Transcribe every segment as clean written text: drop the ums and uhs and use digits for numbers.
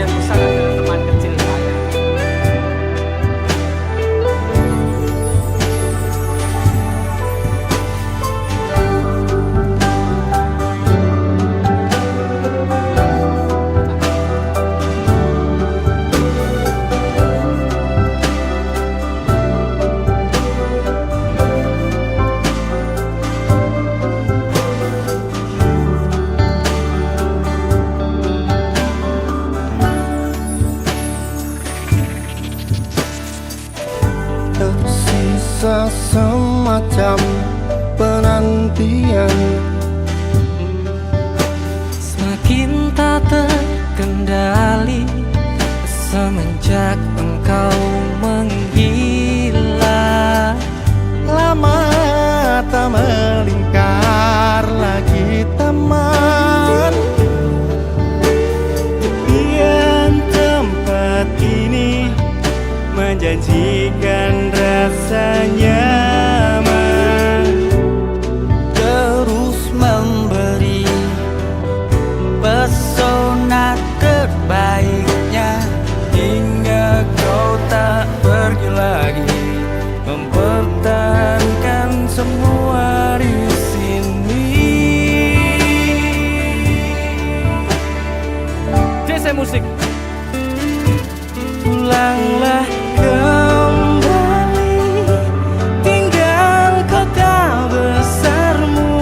sebagian besar adalah teman kecil saya. Tersisa semacam penantian, Semakin tak terkendali semenjak engkau menghilang. lama tak melingkar lagi teman. Tepian tempat ini menjanjikan rasa nyaman, terus memberi pesona terbaiknya hingga kau tak pergi lagi, mempertahankan semua di sini. DC Musik. Pulanglah kembali, tinggal kota besarmu.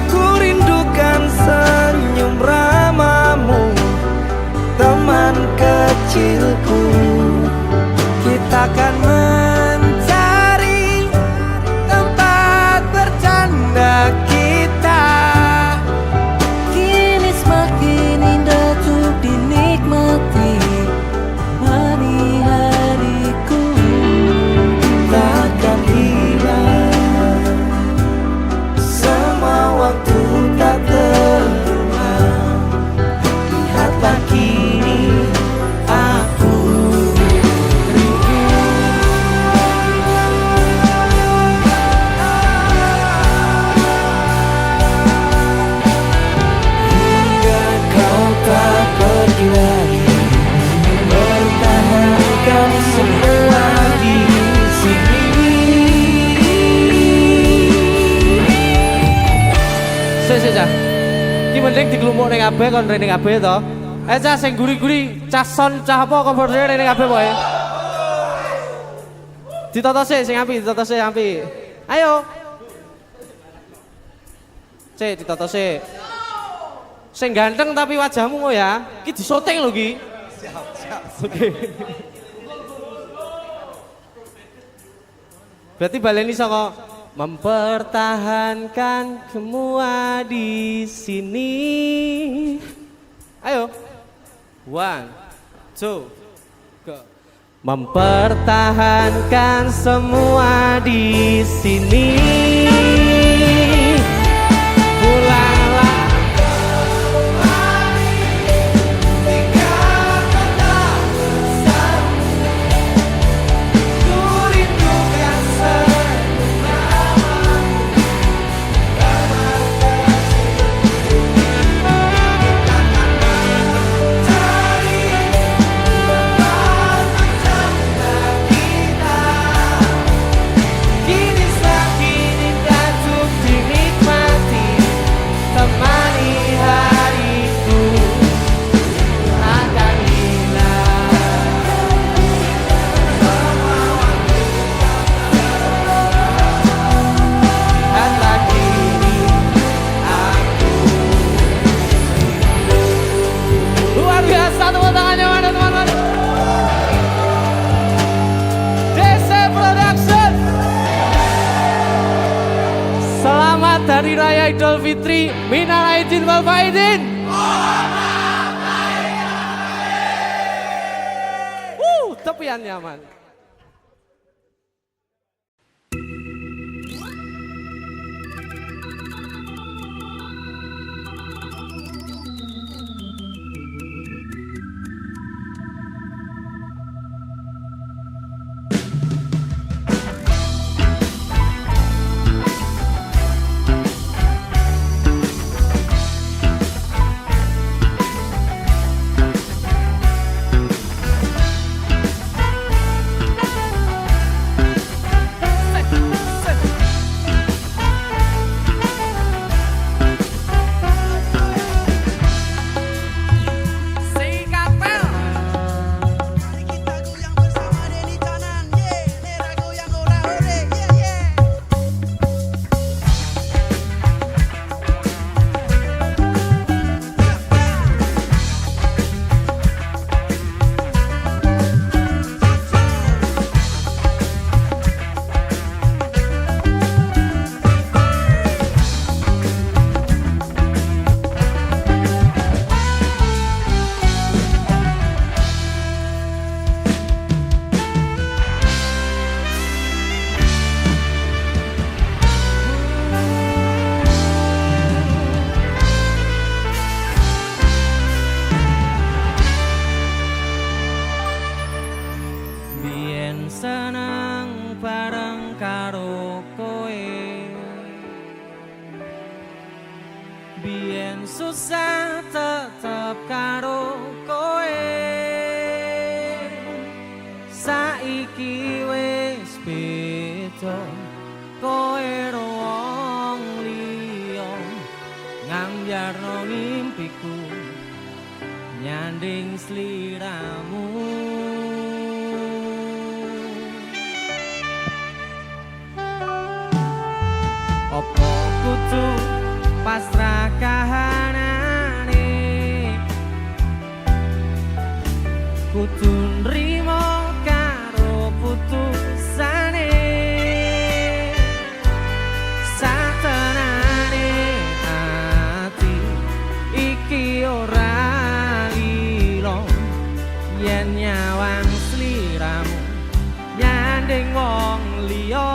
Ku rindukan senyum ramamu, teman kecilku. Kita akan mencari tempat bercanda kita. Kini semakin indah untuk dinikmati. Mani hariku takkan hilang, semua waktu tak terulang. Lihatlah kini aku rindu. Hingga kau tak pergi lagi, pertahankan semua di sini. Cah. Ki mending dikelumuk ning kabeh kon rene kabeh to. Cah sing guri-guri, cah son, cah apa kompornya rene kabeh pokoke. Ditata sik sing apik, ditata sik apik. Ayo. Cek ditata sik. Sing ganteng tapi wajahmu kok ya. Ki disoting lho ki. Siap. Oke. Berarti baleni saka mempertahankan semua di sini. Ayo. 1, 2, go. Mempertahankan semua di sini. Pulanglah Hari Raya Idul Fitri, minal aidin wal faizin. Tepian nyaman. Biyen susah tetep karo kowe, saiki wis beda, kowe wong liya, ngambyarno mimpiku, nyanding sliramu. Opo kudu pasrah kahanane, kudu nrimo karo putusane, satenane ati iki ora lilo, yen nyawang sliramu nyanding wong liya.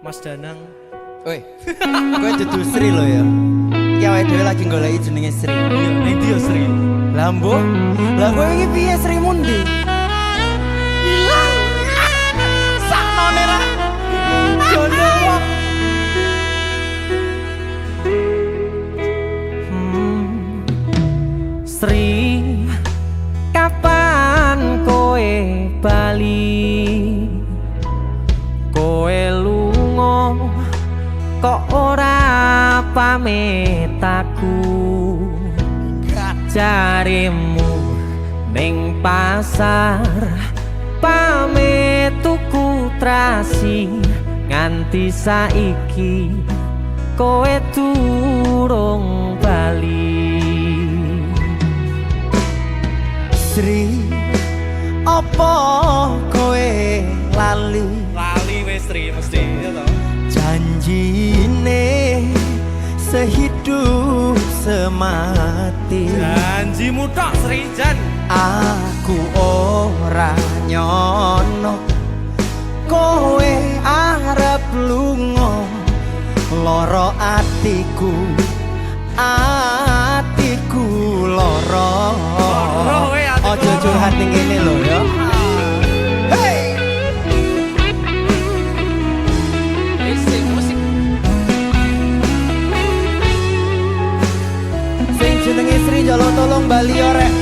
Mas Danang. Woi, kowe dudu Sri lo ya. Iki awake dhewe lagi goleki jenenge Sri. Iya, ning ndi yo Sri? Lambo. Lah kowe iki piye Sri mundi? Ilang. Saknone ra. Jono wong. Sri, kapan kowe bali? Kowe lunga kok ora pamit aku. Jarimu ning pasar pamit tuku trasi nganti saiki kowe durung bali. Sri apa kowe lali Lali wis Sri mesti ya toh. janjine sehidup semati. Janjimu tok Sri Jan. Aku ora nyono kowe arep lunga, loro atiku loro. Ojo curhat ning kene lho ya. Sing jenenge Sri jalo tolong bali orek.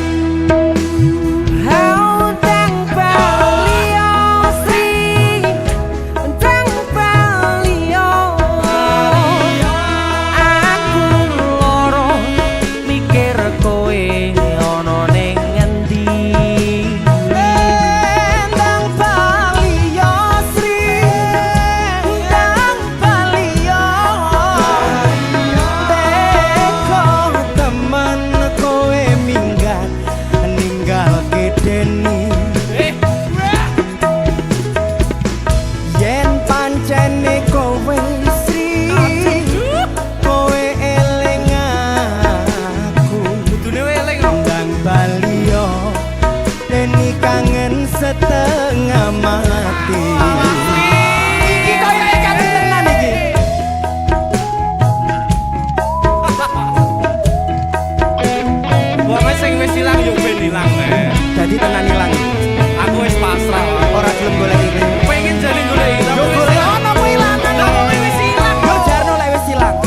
Setengah mati. Iki koyo ikan tenan iki. Wong sing wis ilang yo ben ilang le. Dadi tenan ilang. Aku wis pasrah. Ora gelem golek iki. Pengen jane golek. Yo golek ono ku ilang. Lah wong wis ilang. Yo jarno lek wis ilang.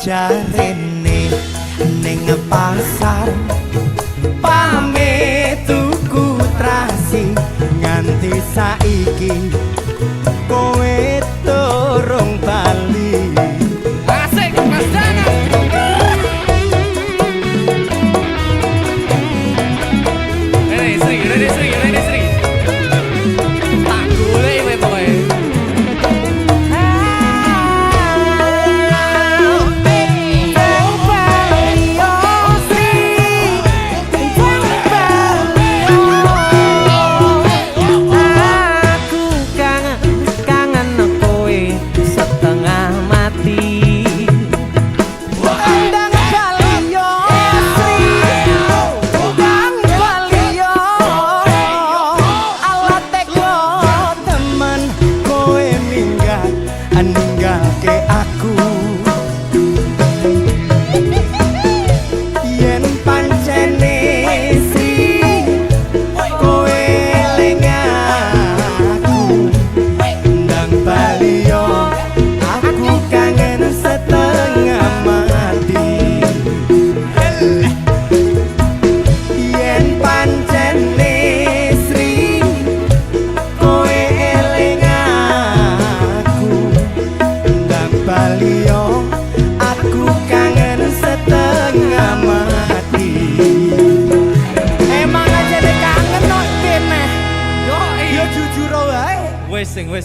Jarene ning pasar pamit tuku trasi nganti saiki kowe durung bali. Asik Mas Dana. Rene Sri. Tak golek kowe pokoke.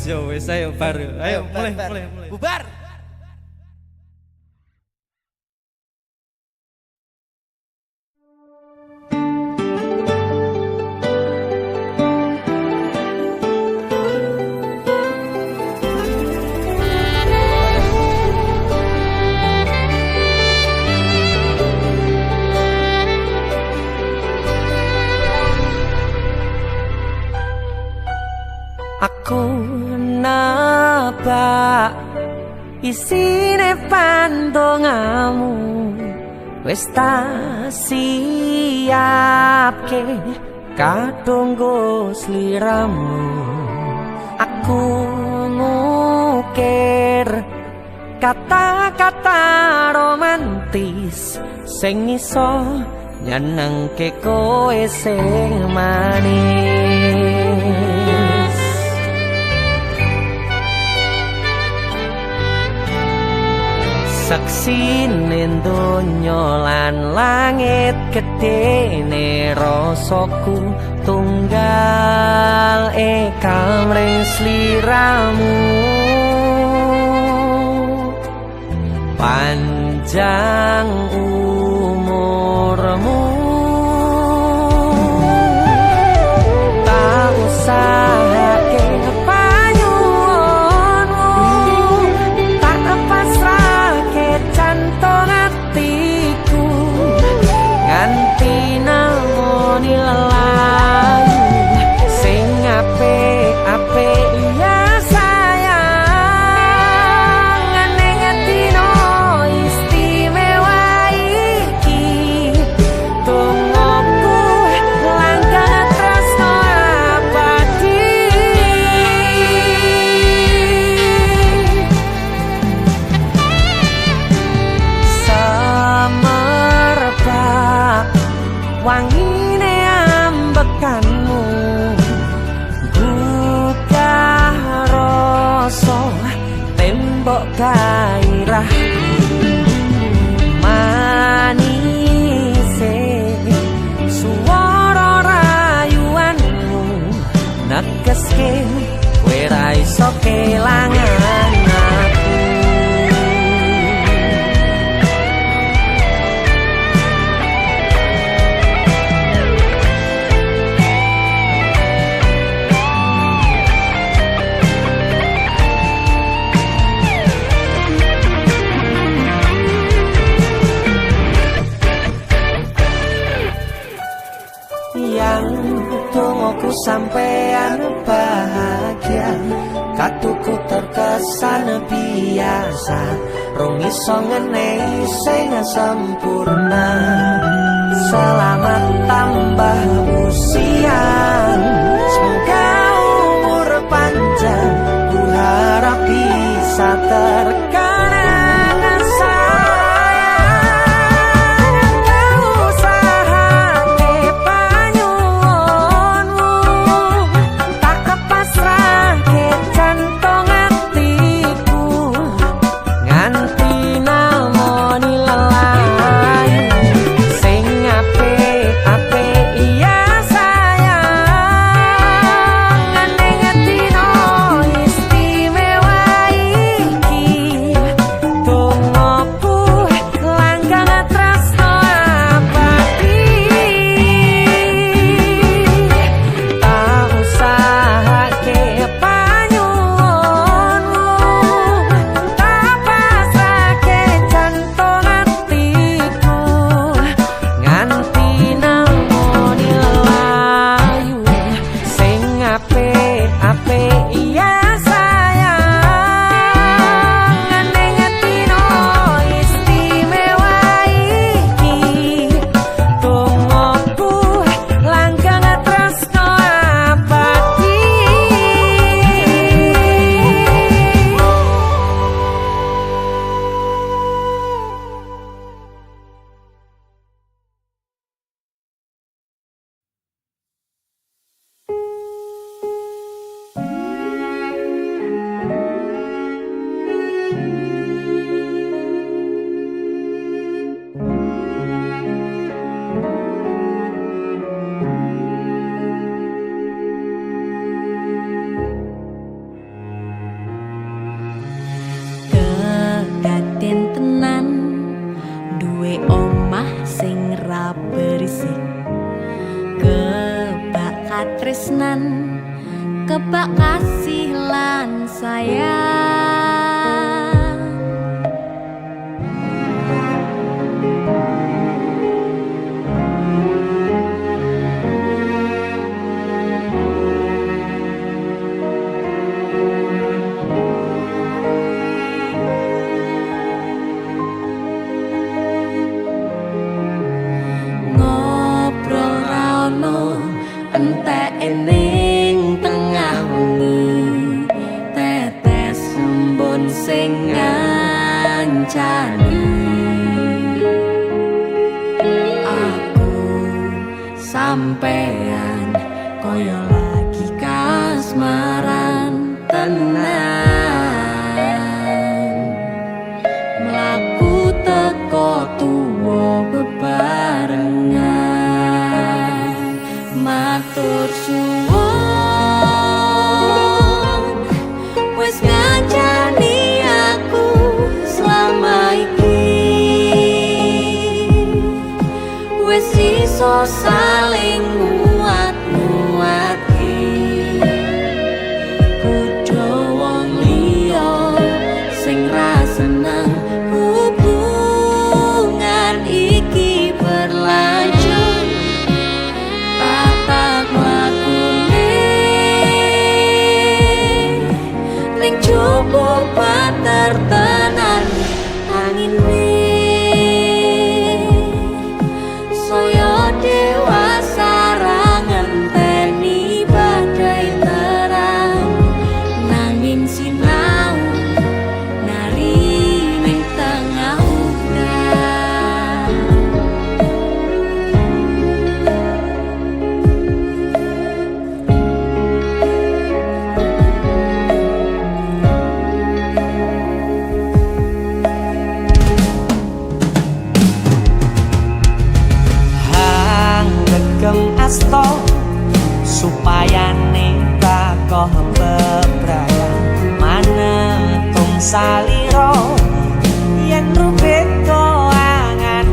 Wes ayo baru. Ayo mulai. Bubar. Aku napa isine pandongamu wis tak siapke kadunggo sliramu Aku ngukir kata-kata romantis sing iso nyenengke kowe sing manis. Saksine donya lan langit gedene rasaku tunggal kamring sliramu. Panjang umurmu, tak usahake panyuwunmu, tak pasrahke jantung atiku nganti namoni lelayu sing apik-apik ya sayang. Ning dino istimewa iki tungguku langkah tresno abadi. Semerbak wangine ambekanmu, gugah rasa tembok gairah, manise suara rayuanmu negeske kowe ra iso kelangan aku. Yang tungguku sampean bahagia, katuku terkesan biasa, rong iso ngenehi sing sempurna. Selamat tambah usia, semoga umur panjang, ku harap bisa terkenang sayang. Kau usahake panyuwunmu, tak pasrahke jantung atiku nganti namoni lelayu sing apik-apik ya sayang. Ning dino istimewa iki tungguku langkah tresno abadi. Tak usahake panyuwunmu, tak pasrahke jantung atiku nganti namoni lelayu sing apik-apik ya sayang. Ning dino istimewa iki tungguku langkah tresno abadi. Kedaden tenan duwe omah sing ra berisik, kebak katresnan, kebak kasih lan sayang. Ngobrol ra ono entek ning tengah wengi, koyo lagi kasmaran tenan mlaku teko tuwa bebarengan matur suwun wis ngancani aku selama iki wis iso saling muat-muati kudu wong liya sing ra seneng hubungan iki berlanjut tatak lakune ning jupuk patertenan angine saya dewasa ra ngenteni badai terang nanging sinau nari ning tengah udan hang gegem asto supaya neka koh bebrayan manetung saliro yen rubet ko angan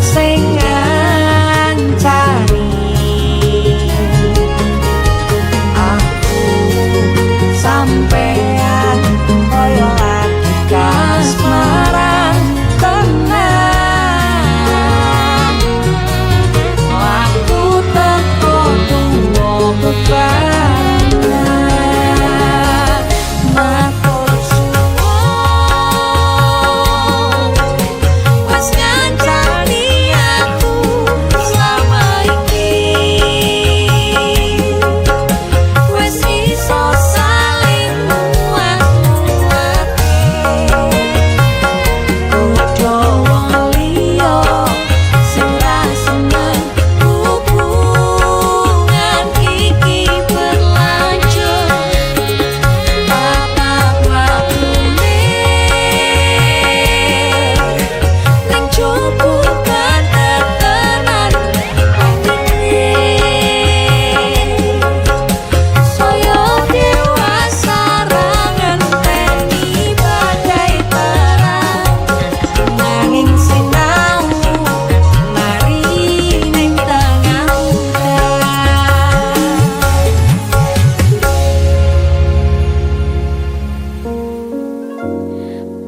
sing ngancani aku sampean koyo lagi kasmaran tenan aku teko tuwa bebarengan matur suwun wis ngancani aku selama iki wis iso saling muat-muati kudu wong liya sing ra seneng hubungan iki berlanjut tatap lakune ning jupuk patertenan angine saya dewasa ra ngenteni badai terang nanging sinau nari ning tengah udan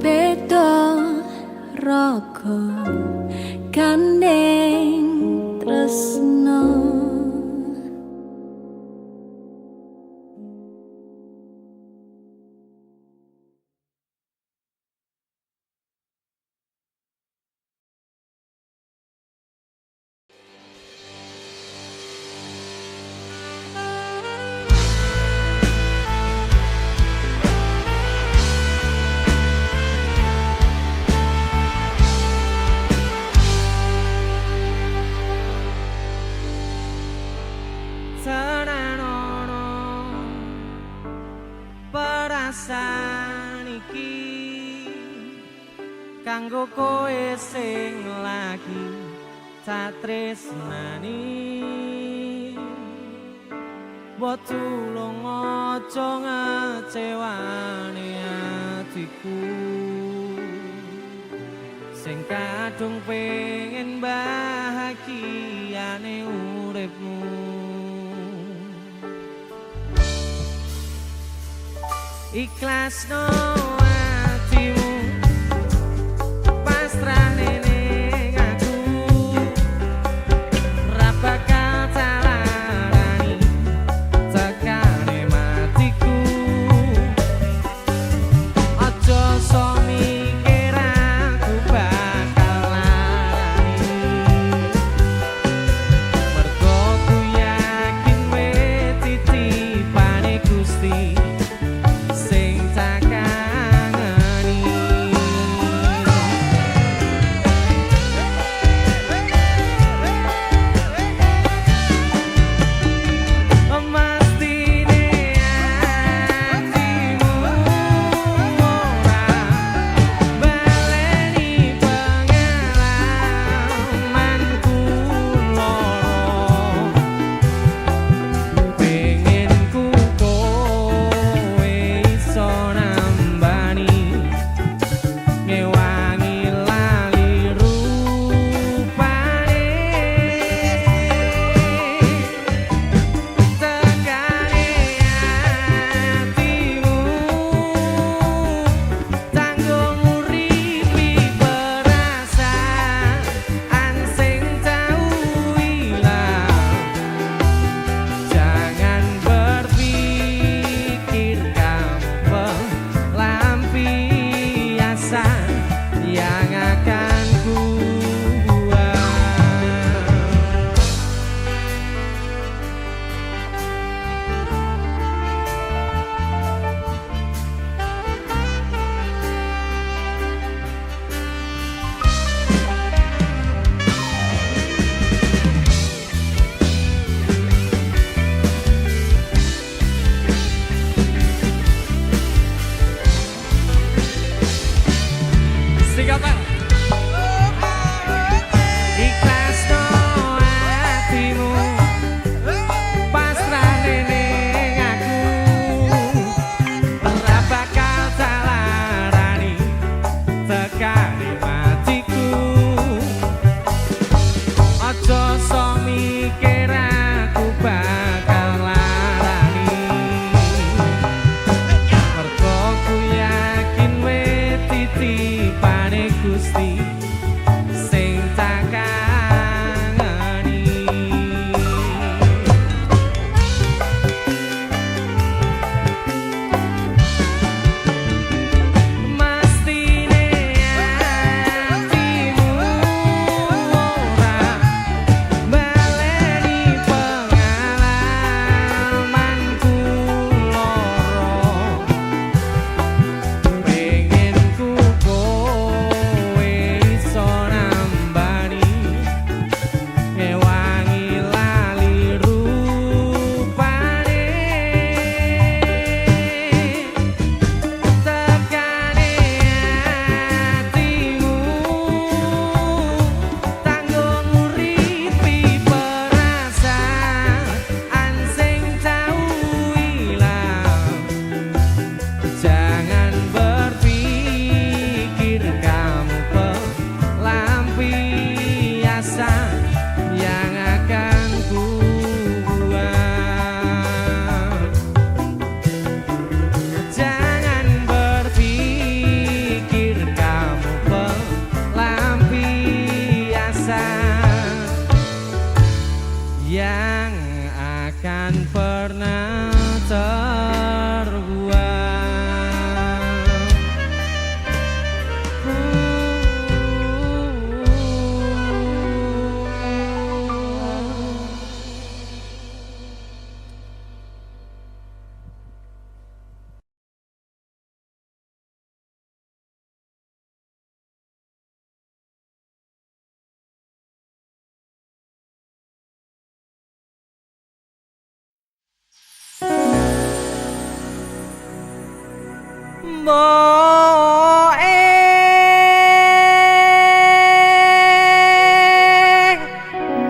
beda raga gandeng tresno Senanono perasaan iki kanggo kowe sing lagi tak tresnani mbok tulung aja ngecewani atiku sing kadung pengen bahagiane uripmu. Ikhlasno atimu pasrahne ning aku, ra bakal talarani tekane matiku. Aja sok mikir aku bakal larani, mergo ku yakin wis titipane Gusti sing tak kangeni. Mestine atimu ora baleni pengalamanku loro, pengen ku kowe iso nambani ngewangi lali rupane. Tekane atimu tanggung uripi perasaan sing tau ilang. Jangan berpikir kamu pelampiasan yang akan ku buang. Sigapan ikhlasno atimu pasrahne ning aku, ora bakal talarani tekane matiku. Aja sok mikir aku bakal larani, mergo ku yakin wis titipane Gusti sing tak kangeni. Mestine atimu ora baleni pengalamanku loro, pengen ku kowe iso nambani ngewangi lali rupane. Tekane atimu tanggung uripi perasaan sing tau ilang. Jangan berpikir kamu pelampiasan yang akan ku buang. Jangan berpikir kamu pelampiasan yang akan pernah terbuang.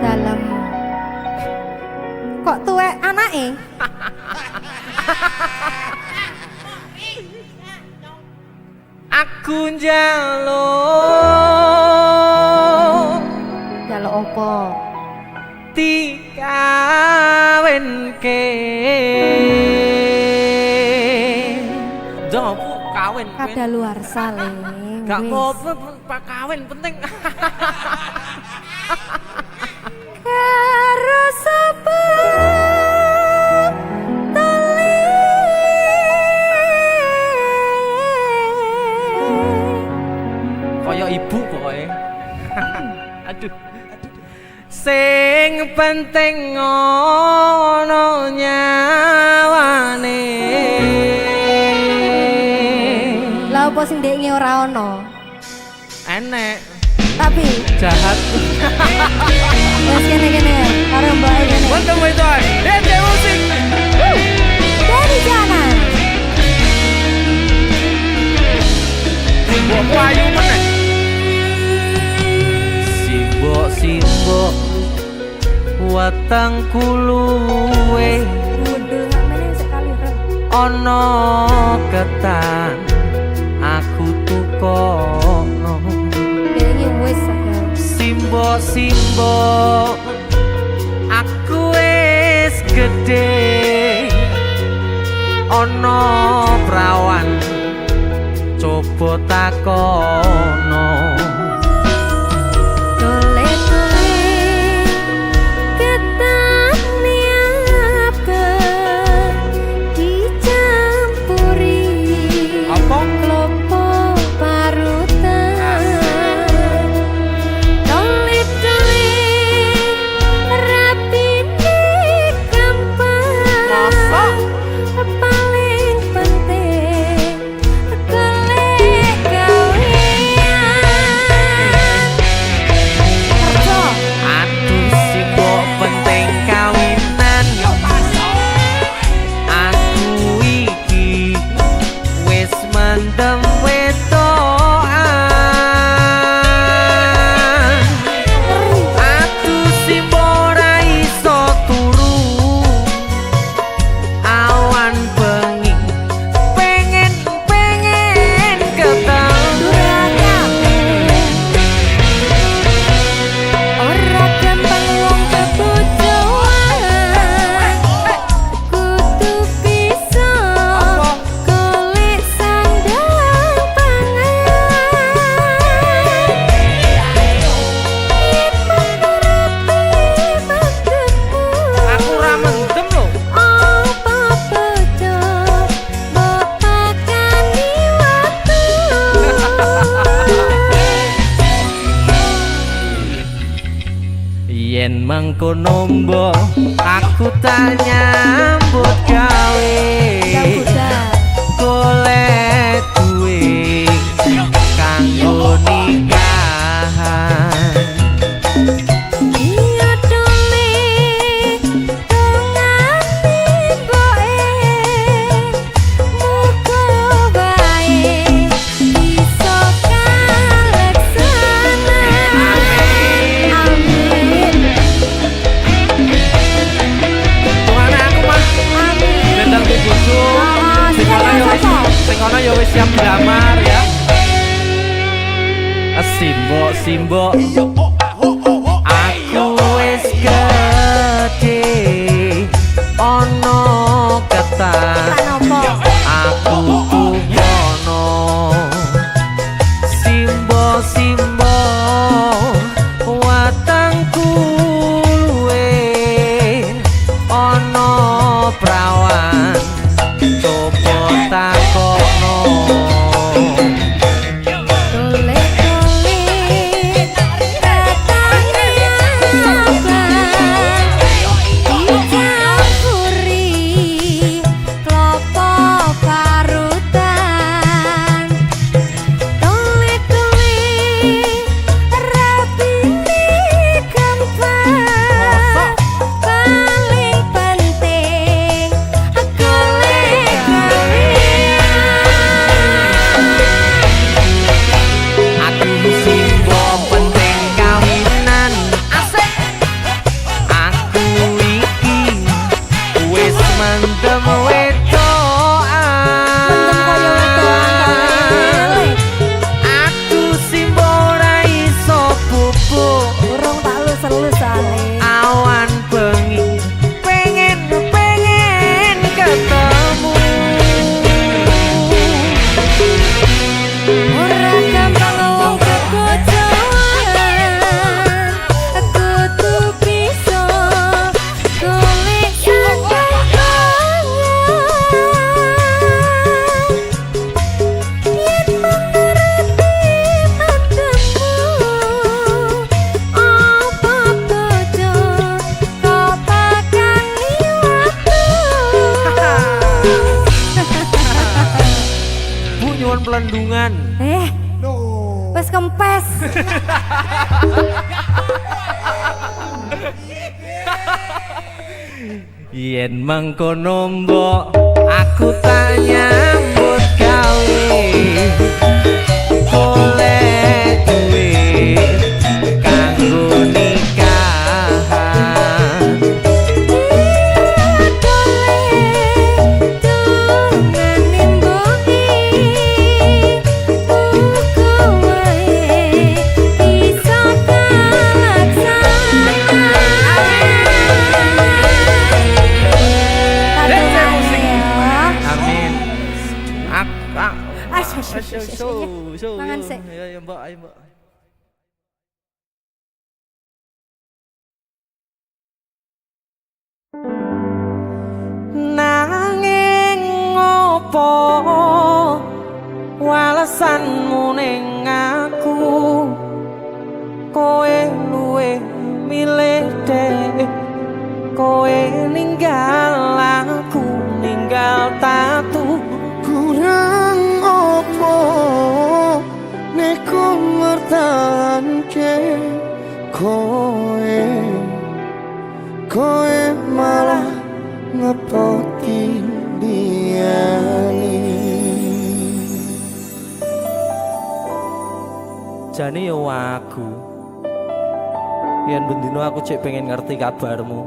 Dalam kok tuwek anake? Aku njaluk kadaluarsa le. Gak Wis. apa-apa Pak kawin penting. Karo sapa tali Kaya ibu pokoknya. Aduh. Sing penting ngono nyawane. Lah apa sing ndekne ora ono? Enek Tapi jahat. wis kene karo mbak kene. Welcome my toy. DJ musik. Dari jana. Mbok ayu meneh. Simbok watang kuluwe Mudul meneh sekali rem. ana ketan aku tukono. Ndekne wis sadar. Simbok aku wis gedhe ana prawan coba takono. Yen mengkono mbok aku tak nyambut gawe golek duwe kanggo nikahan. Iya dole tongane boe muga bae iso kaleksana. Amin. Tuhan aku mah bentang di bojo sing ana ya wis siap dilamar ya. Simbok aku wis gedhe ana ketan aku tukono. Simbok watang kuluwe ana prawan coba takono. gunungan. Wes kempes. Yen mengkono mbok aku tak nyambut gawe golek duit kanggo nikahan. Mangan sik. Ya Mbak, ayo Mbak. Nanging ngopo walesanmu ning aku, kowe luwe milih dek, kowe ninggal aku ninggal tatu. Kurang opo neku mertahanke kowe malah ngepoti diani. Jane yo aku yen bendino aku cek pengen ngerti kabarmu,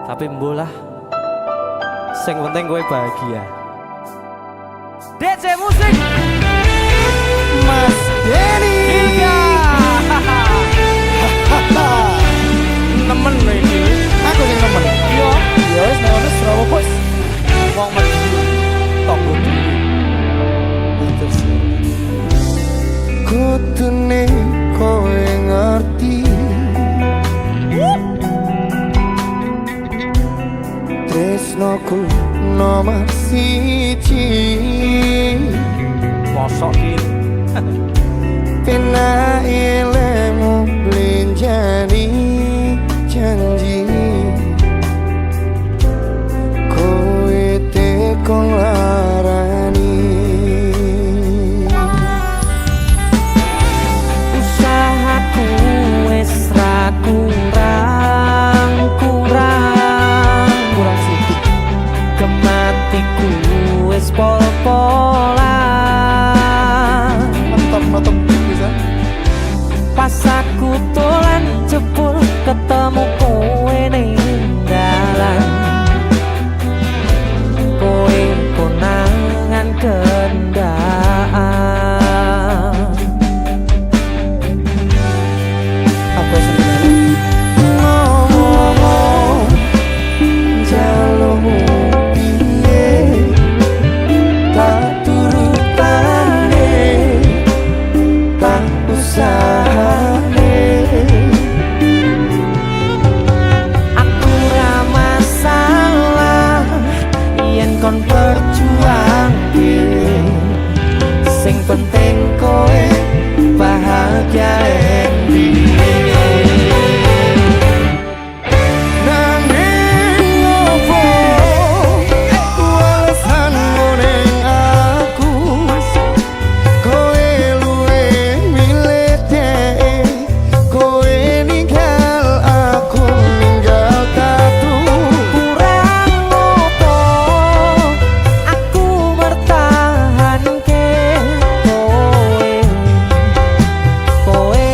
tapi mbolah sing penting kowe bahagia. DC musik Mas Denny nemen ini aku yang nemen. yo Ya wis nek ono Surabaya bos. wong mati tonggo Terus kutune kowe ngerti tresnoku nomor siji. mosok iki Pena ilmu belinjani janji kowe tekon larani. usahaku wis ra kurang sithik, kematiku wis pol-polan. Mentok bisa. Pas aku dolan jebul ketemu kowe ning dalan, kowe konangan kendaan. Apa sebenarnya? Ngomong jalurmu piye tak turutane tak usahane. Aku ra masalah yen kon perjuang sing penting kowe bahagia Nanging opo alasanmu ning aku, kowe luwe milih dek, kowe ninggal aku ninggal tatu. kurang opo aku bertahanke kowe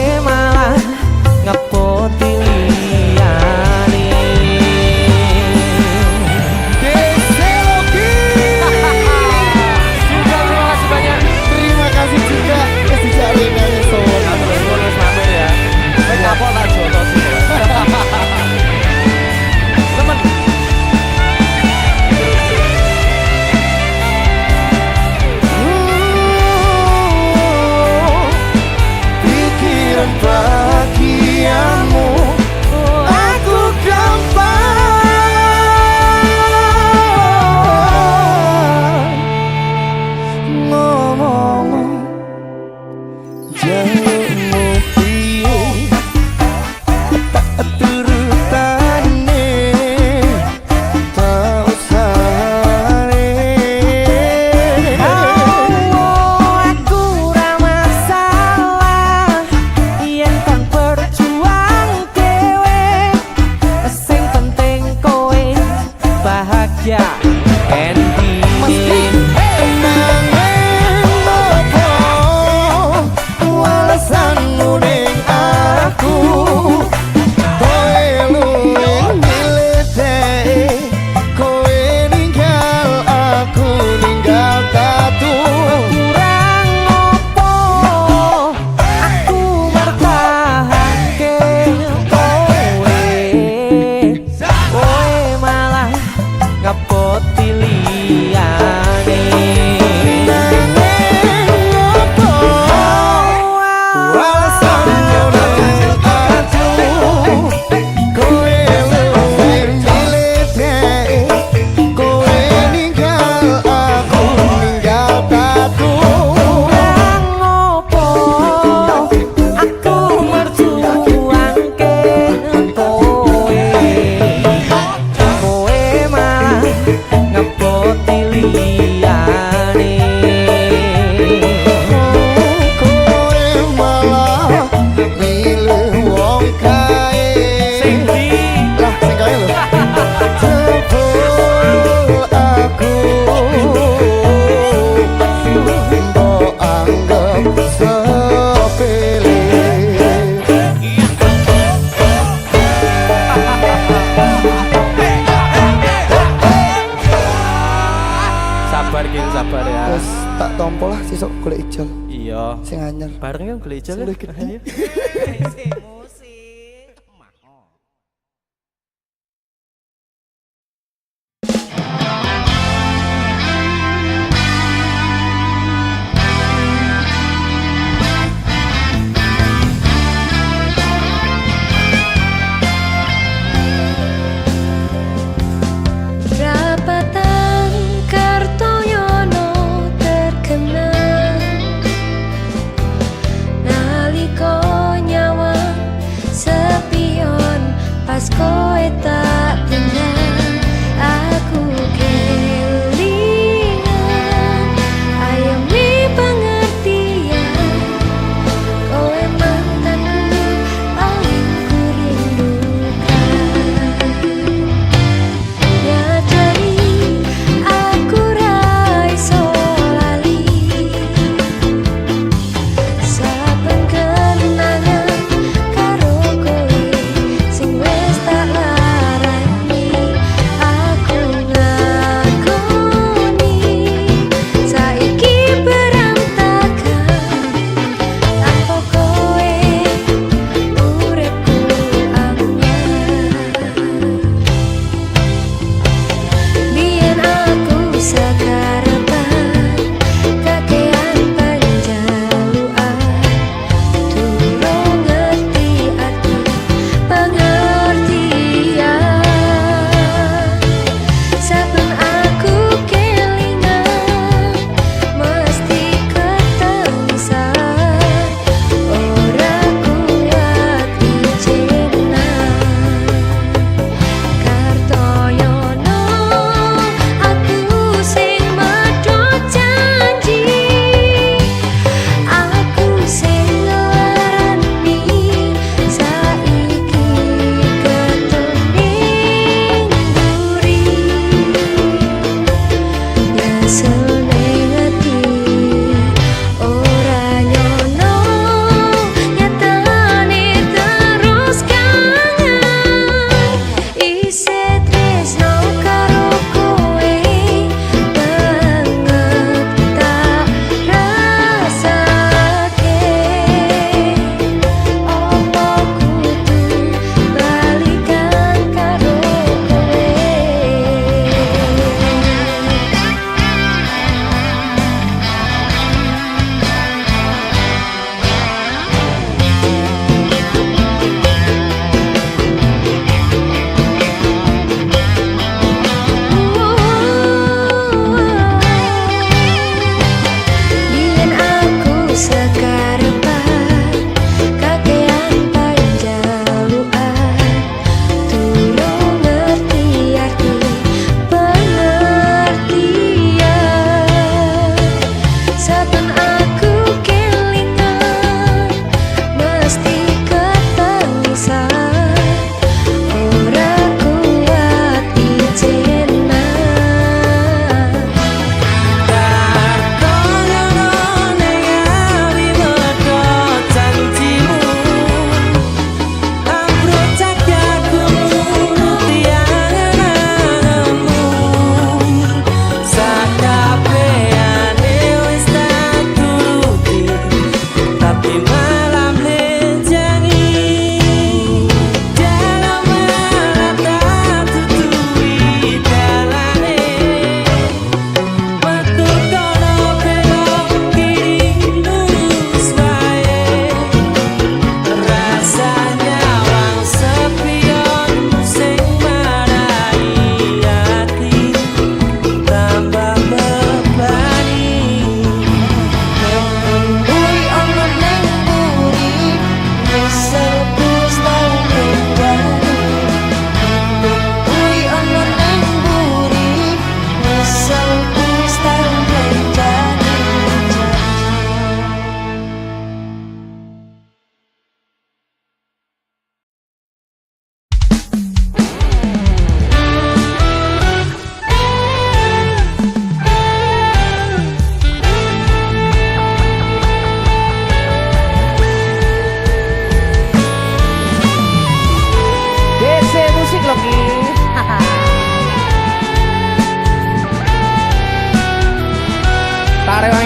Iya. Sing anyar. Bareng yang golek ijol. Ayo. Rapatan Kartoyono terkenal naliko nyawang sepion pas koe tak tenang aku kelingan ayami pengertian koe mantanku paling ku rindukan nyadari aku ra iso lali saben kenangan karo kowe sing wis tak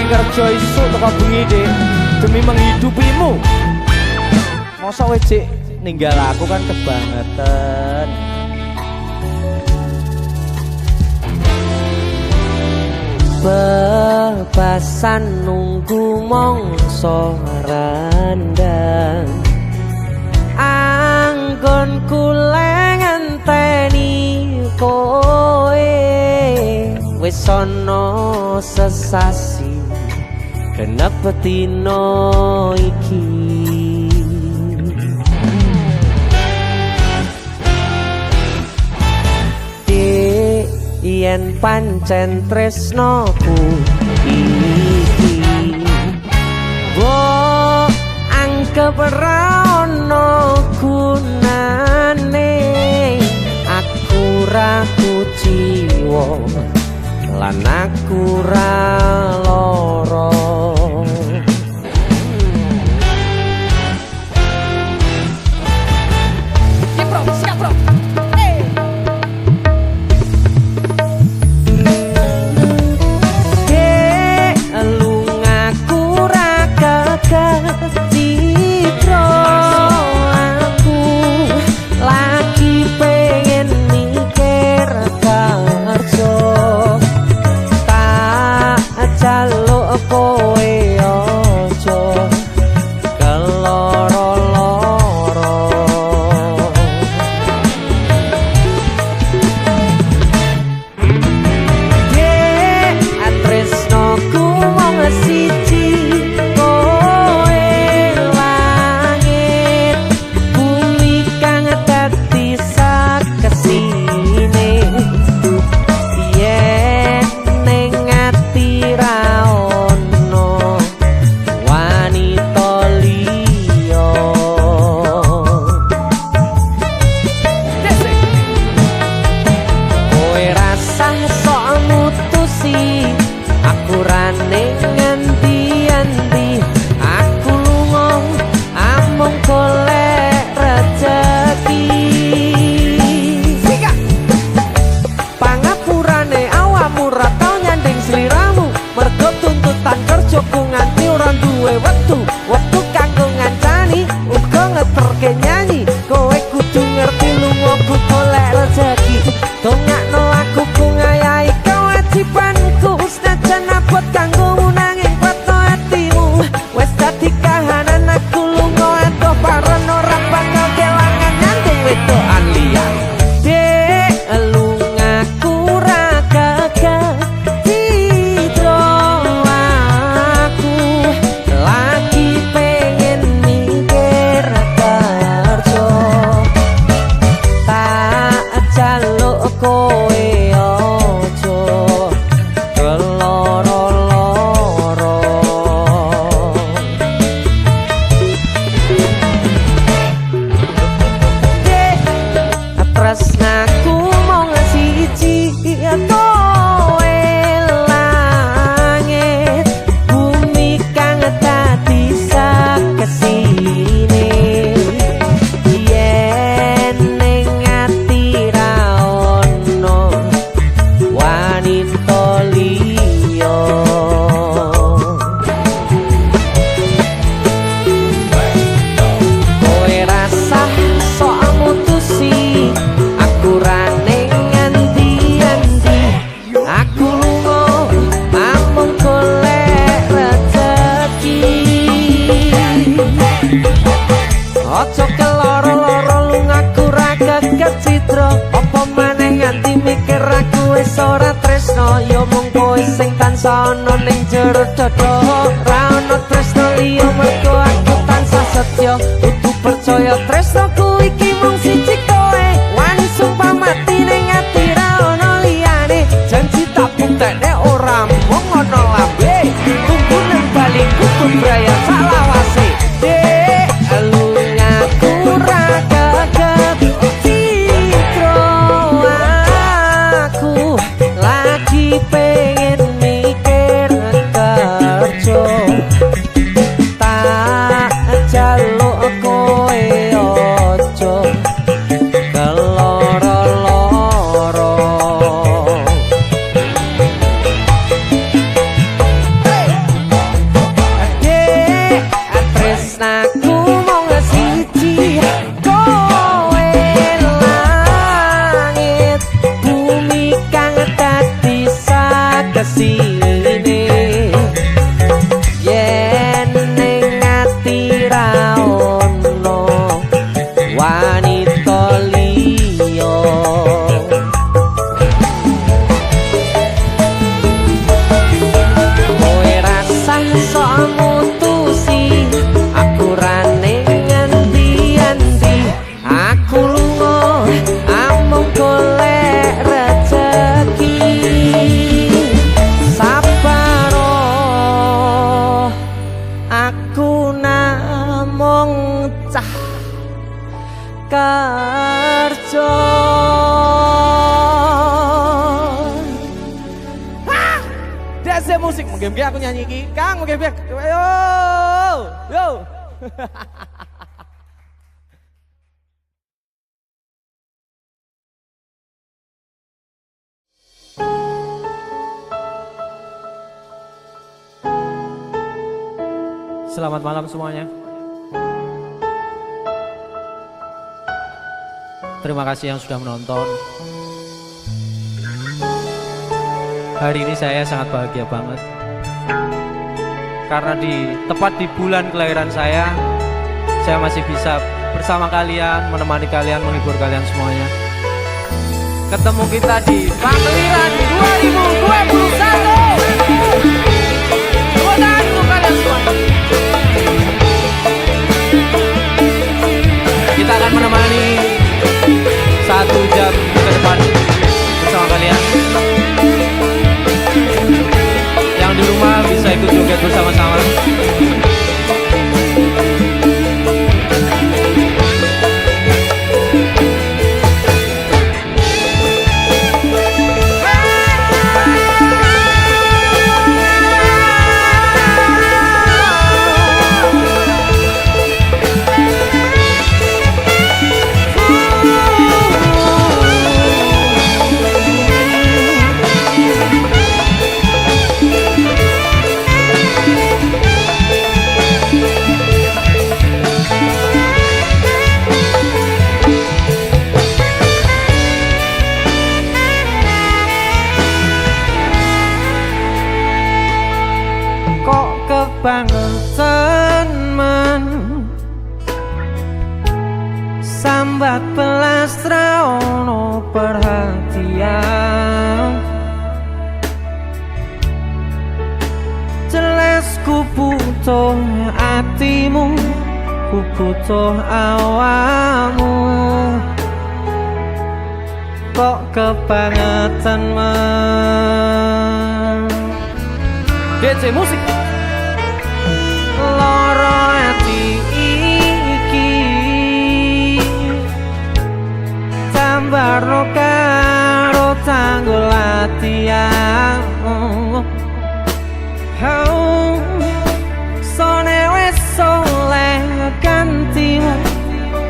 pengen kerja isuk teko bengi Dik demi menghidupimu. Mosok kowe Cik ninggal aku kan kebangetan. Bebasan nunggu mongso randang anggon kule ngenteni kowe wis ana sesasi genep dina iki. Yen pancen tresnoku iki wo anggap ra ono gunane aku ra kuciwa lan aku ra lara. Siap bro citra aku lagi pengen mikir kerja tak jaluk kowe aja keloro-loro. Dek tresnoku wong siji waktu kanggo ngancani uga ngeterke nyanyi kowe kudu ngerti lunga ku golek rezeki dongakno aku ku ngayahi kewajibanku senajan abot kanggo nanging kweto atimu wis dadi kahanan aku lunga ento paren ora bakal kelangan nyanding wedokan liyan. Dek lungaku ra gagah citra aku lagi pengen mikir kerja tak jaluk kowe aja keloro-loro. Dek tresnaku mung siji kowe langit bumi kang dadi sakesine yen ning ati ra ono wanita liya. Kowe rasah sok mutusi aku ra ning endi-endi aku lunga amung golek rezeki. Ojo keloro-loro lungaku ra geget citra apa maneh nganti mikir aku wis ora tresno ya mung kowe sing tansah ana ning jero dada ra ono tresno liya mergo aku tansah setya kudu percaya tresnoku iki mung siji kowe wani sumpah mati ning ati ra ono liyane janji tak buktekne ora mung ono lambe tunggu nang bali kudu braya salawase. Dek lungaku ra gagah citra aku lagi pengen mikir kerja tak jaluk kowe mung cah karjo. DC musik mungkin aku nyanyi iki. Kang mungkin yo. Selamat malam semuanya. Terima kasih yang sudah menonton. Hari ini saya sangat bahagia banget. Karena tepat di bulan kelahiran saya masih bisa bersama kalian, menemani kalian, menghibur kalian semuanya. Ketemu kita di Pameran 2021. Tepuk tangan untuk kalian semuanya. Kita akan menemani 1 jam ke depan bersama kalian. Yang di rumah bisa ikut joget bersama-sama. Kebangetan men sambat belas traono perhatian. Jelas ku butuh hatimu, ku butuh awamu. Kok kebangetan men DC musik. Loro ati iki tambarno karo tanggul latihan. Sone wis soleh gantimu,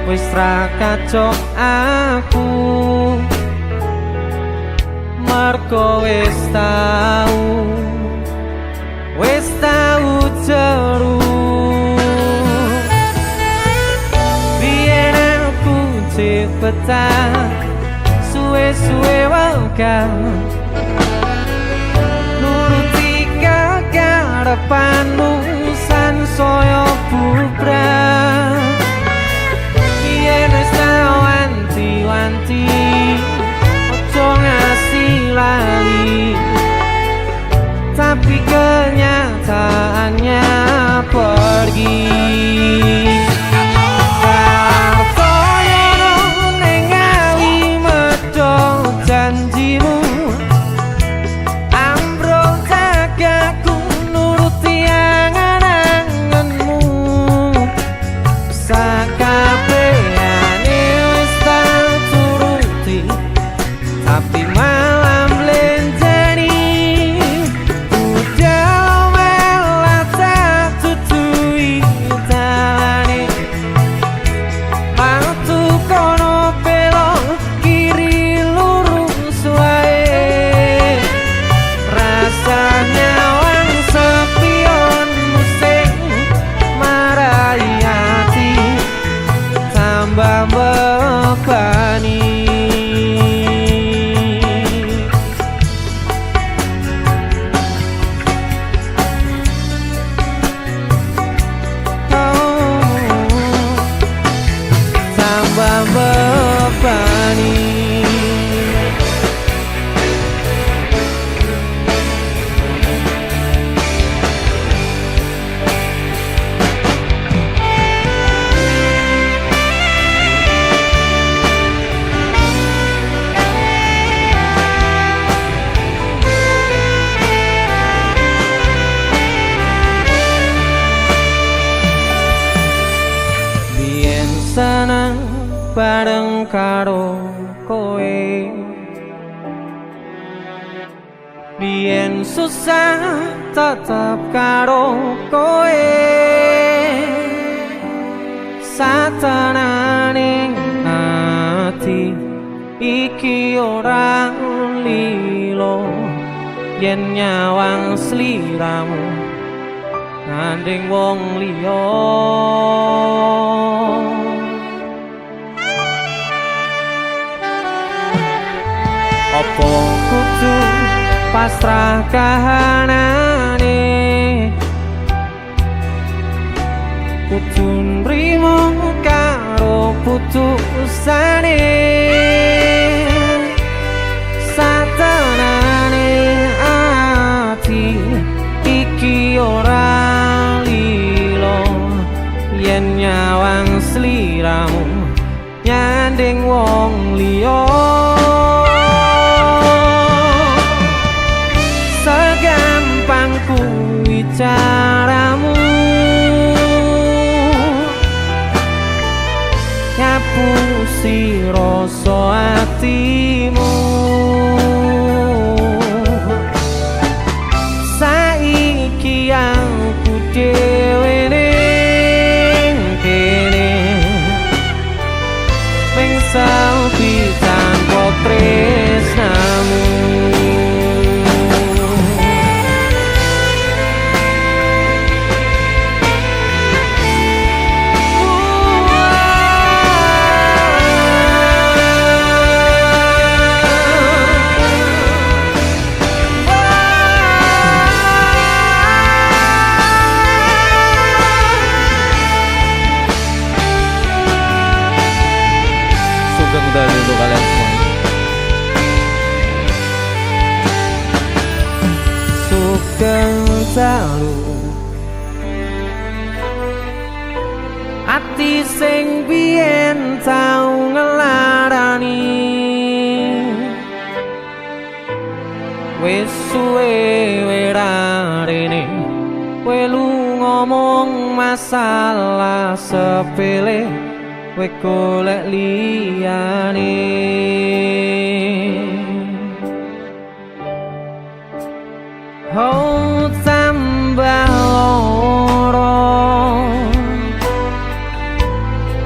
wis ra kacok aku. Mergo wis tau jeru. Biyen aku cepetan suwe-suwe wegah nuruti kekarepanmu sansaya bubrah. Biyen wis wanti-wanti ojo ngasih lali, tapi kenyataannya pergi. Kartono nengali medho janjimu, ambrol jagaku nuruti angan-anganmu. bareng karo kowe. Biyen susah tetep karo kowe, satenaning ati iki ora lilo yen nyawang sliramu ngandhing wong liya. Apa kudu pasrah kahanane, kudu nrimo karo putusane, satenane ati iki ora lilo yen nyawang sliramu nyanding wong liya. Segampang kuwi caramu ngapusi rasa atimu. Saiki aku dhewe ning kene mengsal tanpa tresnamu. Sugeng dalu untuk kalian semua. Sugeng dalu ati sing biyen tau ngelarani, wis suwe werarene kowe lu ngomong masalah sepele, kowe golek liyane. Oh tambah loro,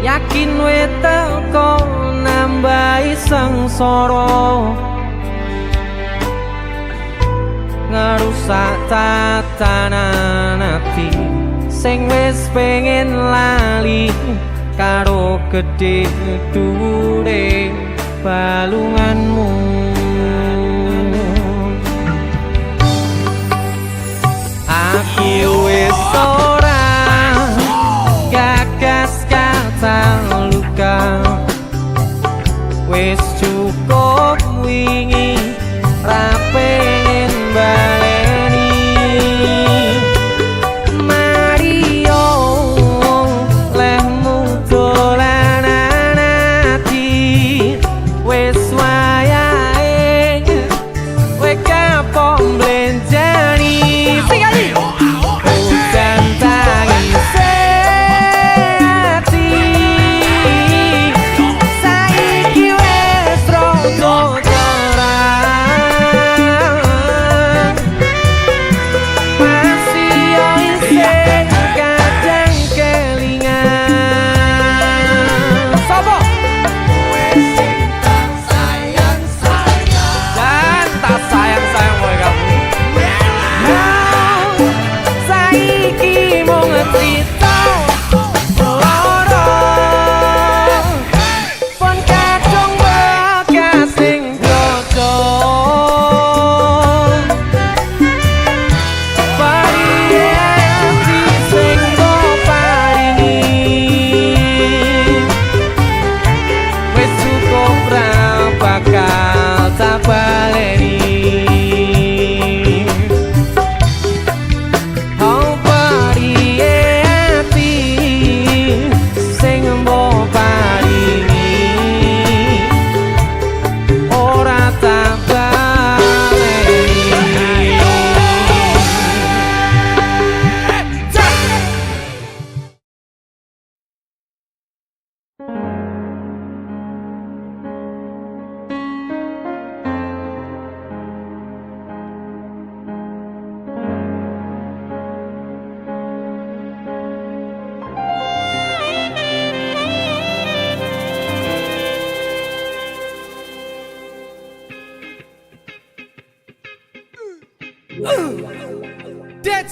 yakin we teko nambahi sengsara, ngerusak tatanan ati sing wis pengen lali karo gedhe dhuwure balunganmu. Aku wis ora gagas kata luka, wis cukup wingi ra pengen baleni. Mario lehmu dolanan ati, wis wayahe kowe kapok mblenjani. Udan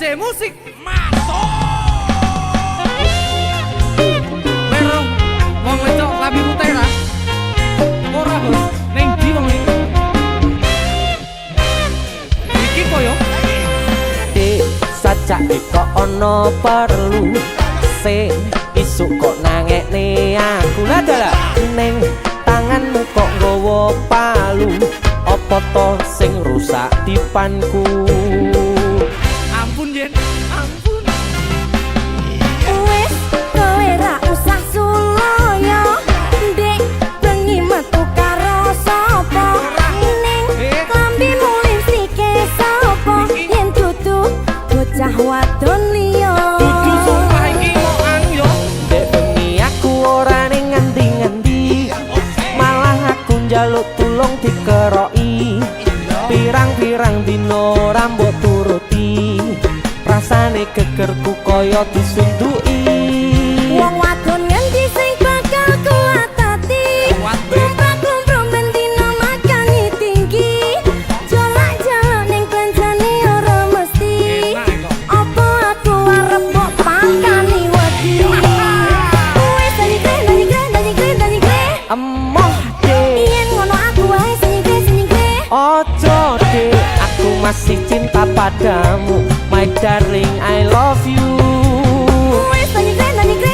DJ musik masuk. Pero wong wedok labi putih ra. Ora bos, ning ndi wong iki? Iki koyo sajake kok ana perlu se isuk kok nangekne aku lha ning tanganmu kok nggawa palu apa to sing rusak dipanku ampun yen ampun Wis kowe ra usah suloyo Dek bengi metu karo sapa Ning klambimu lipstike sapa Yen dudu bocah wadon liya dudu sumpah iki moan yo dek bengi aku ora ning ngendi-ngendi malah aku njaluk tulung dikeroki pirang-pirang dino rambut turuti rasane gegerku kaya disunduki Wong wadon ngendi sing bakal kuatati Kumprak-kumprung ben dina makani tinggi Jolak-jolak ning kancane ora mesti Apa aku arep mbok pakani wedi Wis danyi-kre emoh dek Yen ngono aku wae senyigre ojo dek aku masih cinta padamu my darling I love you Wis danyi-kre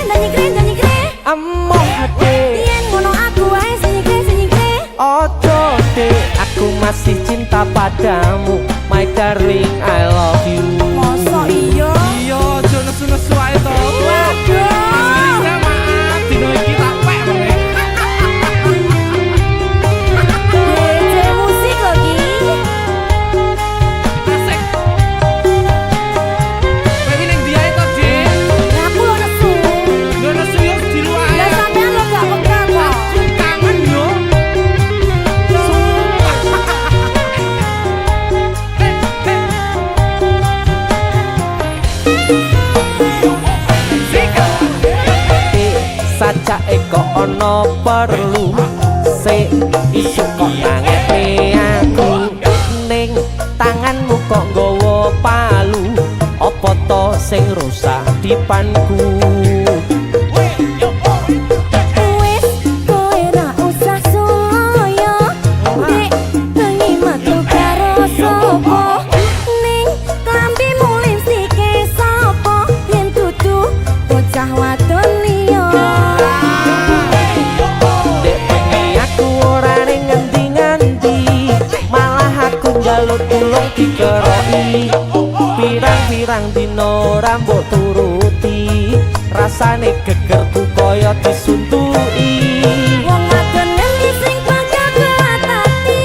emoh dek Yen ngono aku wae senyigre ojo dek aku masih cinta padamu my darling I love you Mosok iya iya aja nesu-nesu ae to Waduh maaf dino iki tak pek meneh DJ musik lagi asik kowe ning ndi ae to Dik Aku lo nesu yo nesu yo di luar Lah sampean lo gak pegang kok kangen yo sajake kok ana perlu se isuk kok nangekne aku ning tanganmu kok nggawa palu apa to sing rusak dipanku Wis kowe ra usah suloyo Dek bengi metu karo sapa Ning klambimu lipstike sapa Yen dudu bocah wadon liya dek bengi aku ora ning ngendi-ngendi malah aku njaluk tulung dikeroki pirang-pirang dino rambut turuti rasane gegerku kaya disuntuki Wong wadon ngendi sing bakal kuatati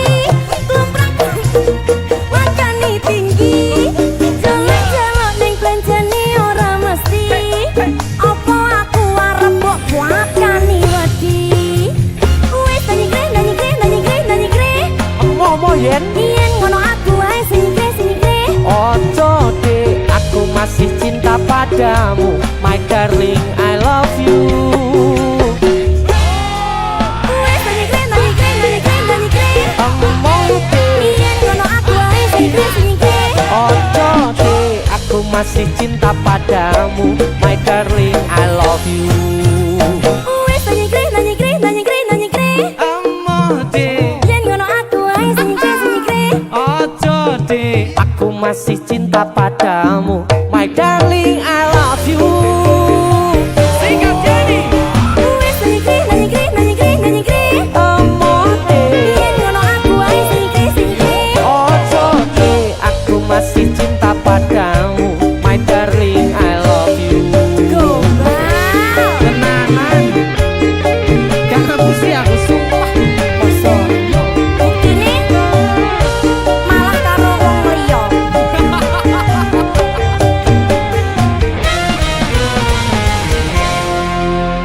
Kumprak makani tinggi Jolak-jolak ning kancane ora mesti Apa aku arep mbok pakani wedi Wis danyi-kre emoh yen Yen ngono aku wae senyigre ojo dek aku masih cinta padamu my darling I love you Wis danyi-kre emoh dek Yen ngono aku wae senyigre ojo dek aku masih cinta padamu my darling I love you Wis danyi-kre emoh dek Yen ngono aku wae senyigre ojo dek aku masih cinta padamu my darling I love you singkat jadi Wis danyi-kre emoh dek Yen ngono aku wae senyigre ojo dek aku masih cinta padamu my darling I love you Gombal tenanan gak ngapusi aku sumpah Buktine malah karo wong liya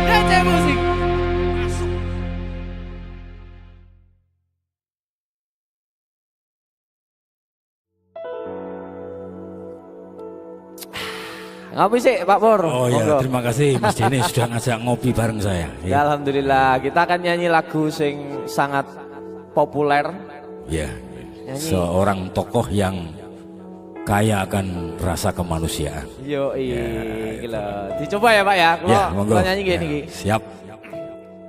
DJ musik masuk Ngopi sih Pak Pur. Oh ya, Monggo. terima kasih Mas Dene sudah ngajak ngopi bareng saya. Ya alhamdulillah kita akan nyanyi lagu sing sangat populer. Ya, Nyanyi. seorang tokoh yang kaya akan rasa kemanusiaan. Yo gila. Dicoba ya Pak ya. Ya, monggo. Kalau nyanyi gini. Siap.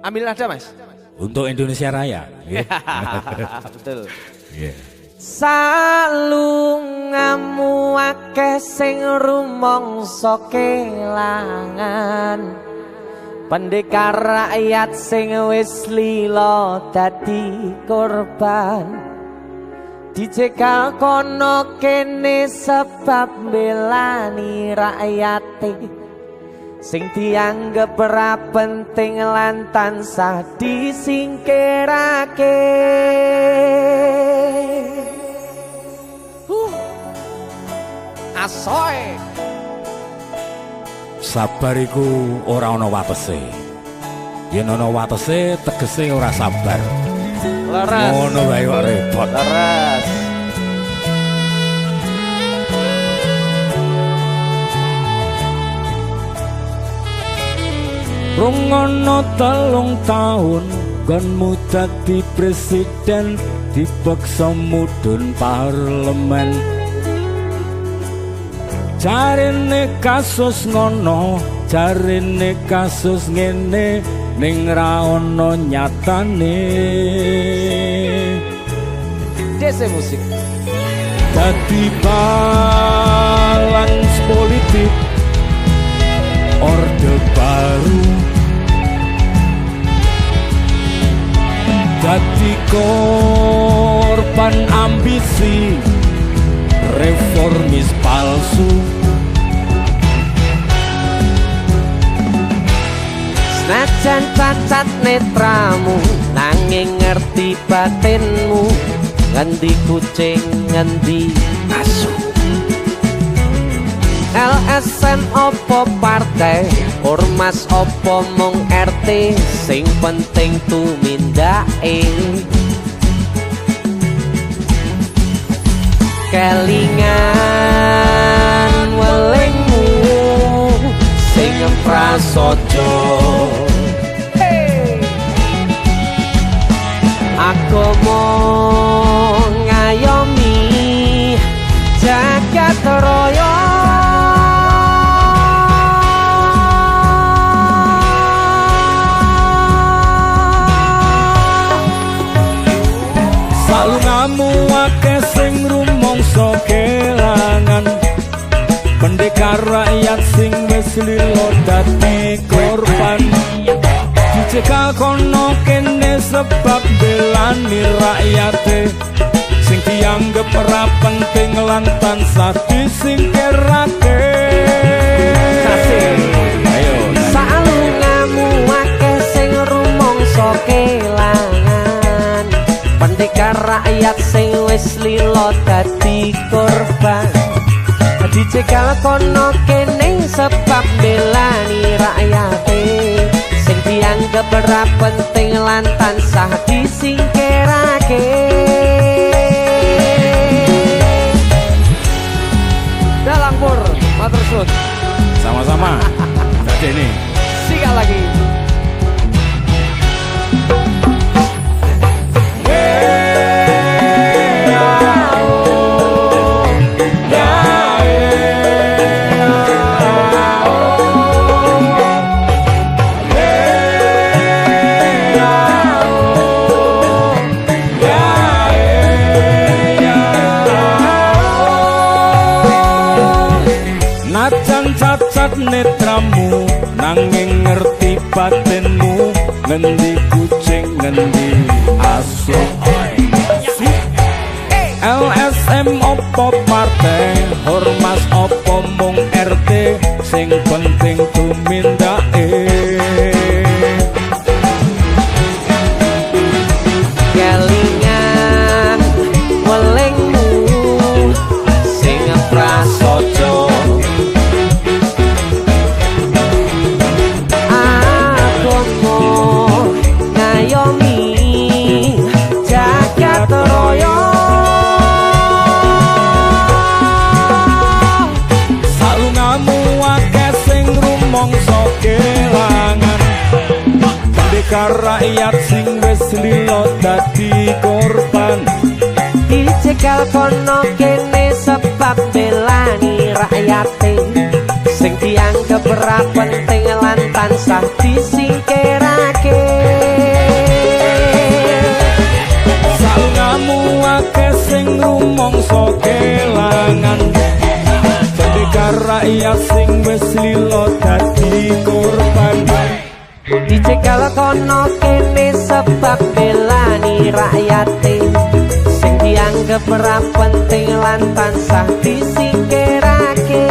Ambil nada Mas. Untuk Indonesia Raya. Betul. Yeah. Salungamu akeh sing rumangsa kelangan, pendekar rakyat sing wis lila dadi korban, dicekal kono kene sebab belani rakyate sing dianggep ora penting lan tansah disingkirake. Asoy Sabar iku ora ana watese. Yen ana watese tegese ora sabar. Leres. Ngono wae kok repot. Leres. Rungono 3 taun gonmu dadi presiden, dipaksa mudhun parlemen. Jarene kasus ngono, jarene kasus ngene, ning ra ono nyatane. Dese musik. Dadi balance politik orde baru, dadi korban ambisi reformis palsu. Senajan cacat netramu nanging ngerti batinmu, ngendi kucing ngendi asu. LSM opo partai, ormas opo mung RT, sing penting tumindake. Kelingan welingmu sing prasaja. Aku mau ngayomi jagat raya. Salungamu akeh sing rumangsa kelangan, pendekar rakyat sing wis lila dadi korban, dicekal kono kene sebab belani rakyate sing dianggep ora penting lan tansah disingkirake. Ayo Salungamu akeh sing rumangsa kelangan, pendekar rakyat sing wis lila dadi korban, dicekal kono kene sebab belani rakyate sing dianggep ora penting lan tansah disingkirake. Dalang Pur, matur suwun. sama-sama. Jadi ini Sikat lagi. najan cacat netramu nanging ngerti batinmu, ngendi kucing ngendi asu. LSM opo partai, ormas opo mung RT, sing penting tumindake. Kelingan welingmu sing prasaja. Aku mau ngayomi jagat raya. Salungamu akeh sing rumangsa kelangan, pendekar rakyat sing wis lila dadi korban, Dicekal kono kene sebab rakyate sing dianggep ora penting lan tansah disingkirake. Salungamu akeh sing rumangsa kelangan, dadi rakyat sing wis lila dadi korban. Dicekel kono kene sebab belani rakyate sing dianggep ora penting lan tansah disingkirake.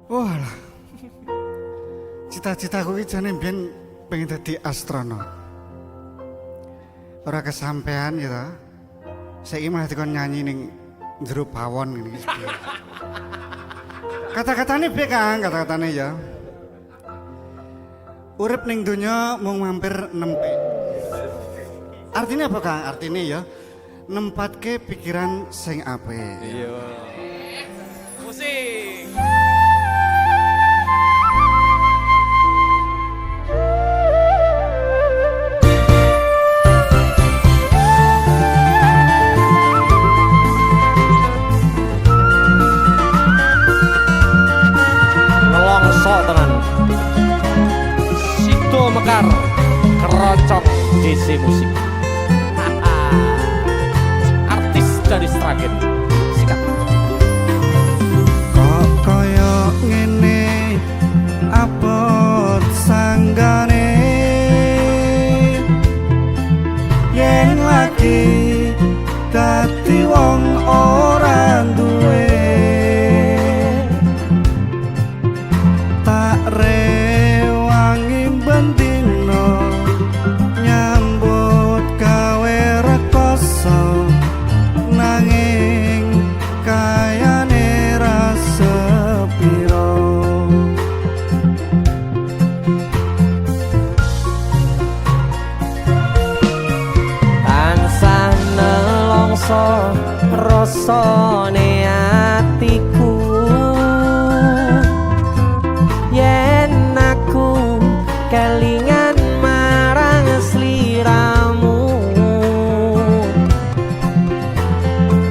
Walah, cita-citaku iki jane mbiyen pengen dadi astronot. Ora kesampean ya ta. Saiki malah dikon nyanyi ning jero pawon ngene iki. Kata-katane piye Kang? Kata-katane ya. Urip ning donya mung mampir nempe. Artinya apa Kang? Artinya ya nempatke pikiran sing apik. Iya. Musik. Nelongso tenan. Sido Mekar Kerocok DC Musik. Artis dari Sragen. Sikat. Kok kaya ngene abot sanggane yen lagi dadi wong ora duwe tak rewangi bendino nyambut gawe rekoso nanging kayane ra sepiro. Tansah nelongso rasane atiku yen aku kelingan marang sliramu.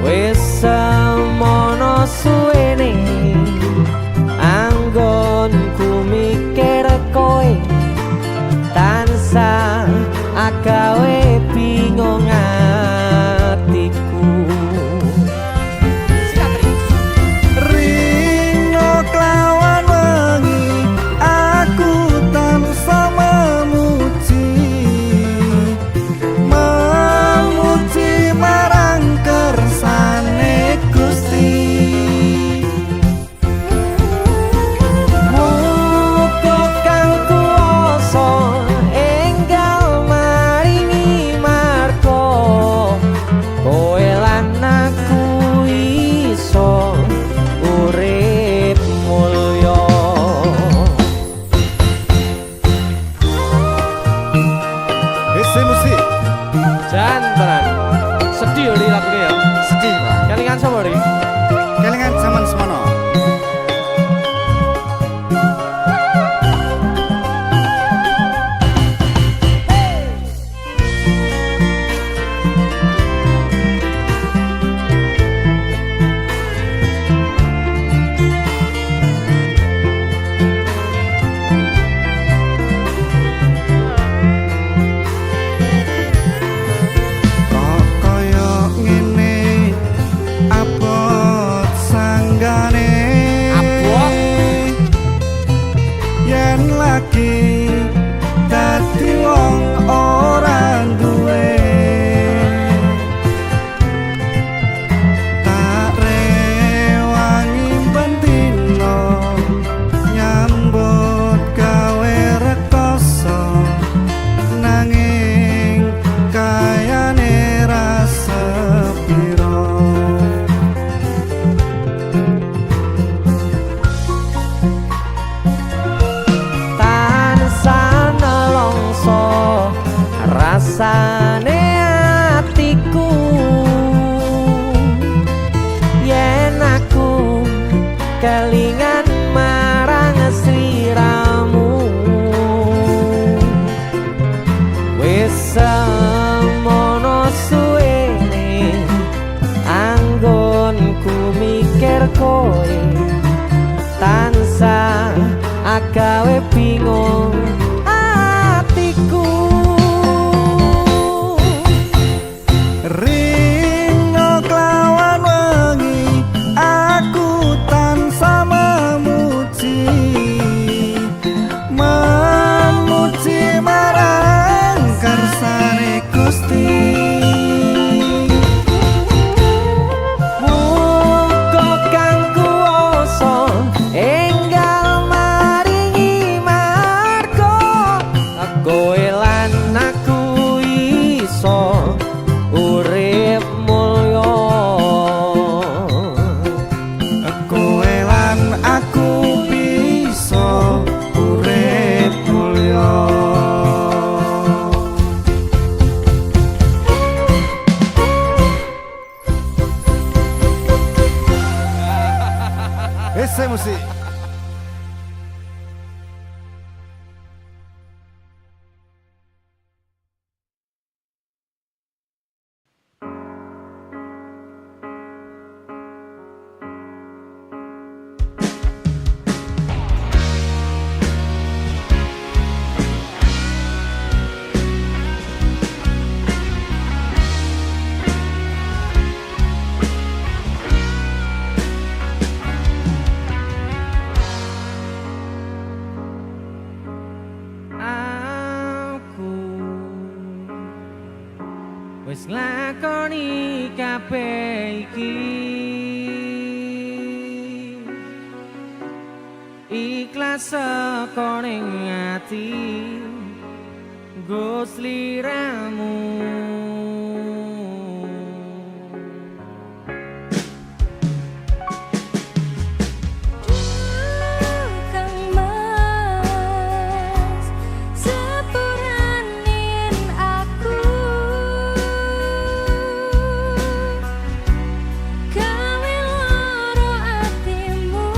Wis semono suwene anggonku mikir kowe tansah agawe bingung atiku. Ri kowe tansah agawe bingung atiku. Rino kelawan wengi aku tansah memuji marang kersane Gusti. Muga kang kuwasa enggal maringi marga kowe lan aku iso urip mulya. Kowe lan aku bisa urip mulya. Ese musik. Wis nglakoni kabeh iki ikhlas saka ning ati nggo sliramu. Kang Mas sepuranin aku gawe loro atimu.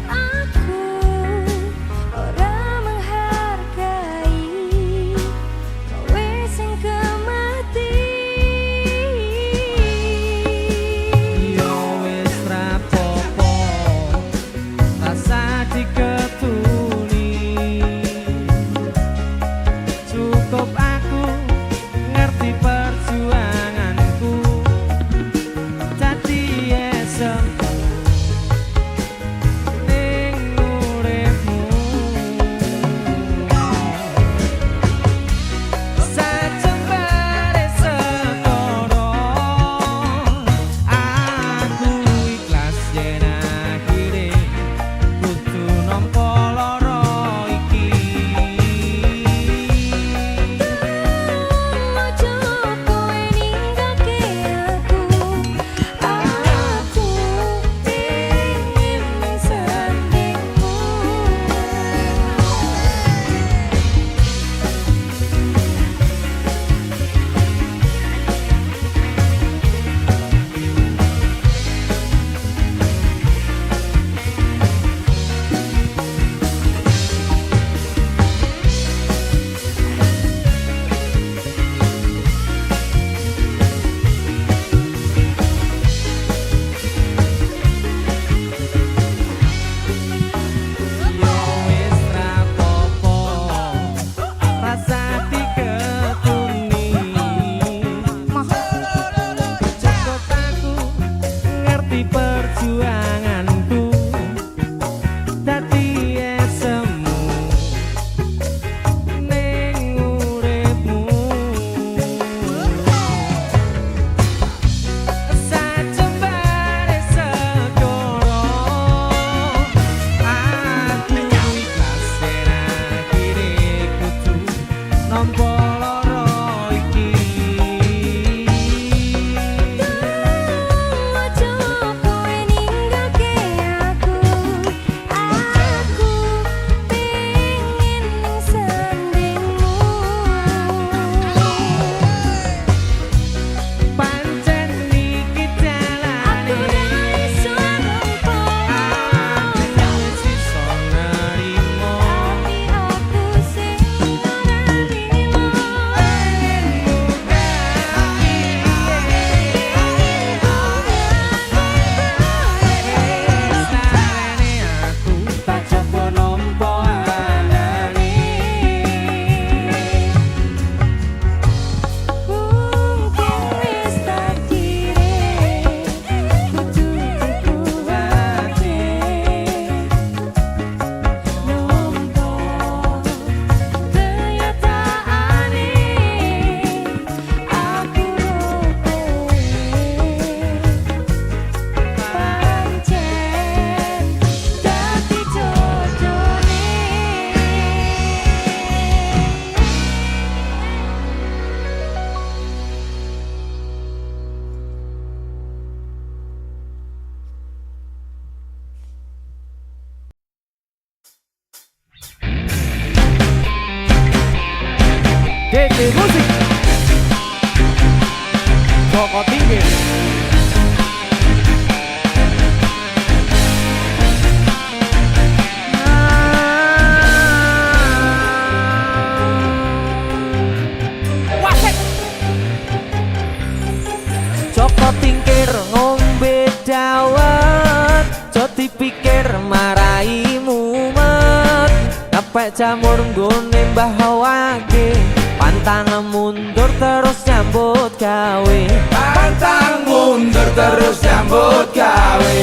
Aku ora menghargai kowe sing Happy Musik Joko Tingkir. Wasik Joko Tingkir ngombe dawet jo dipikir marai mumet kapek jamur nggone mbah wage pantang mundur terus nyambut gawe Pantang mundur terus nyambut gawe.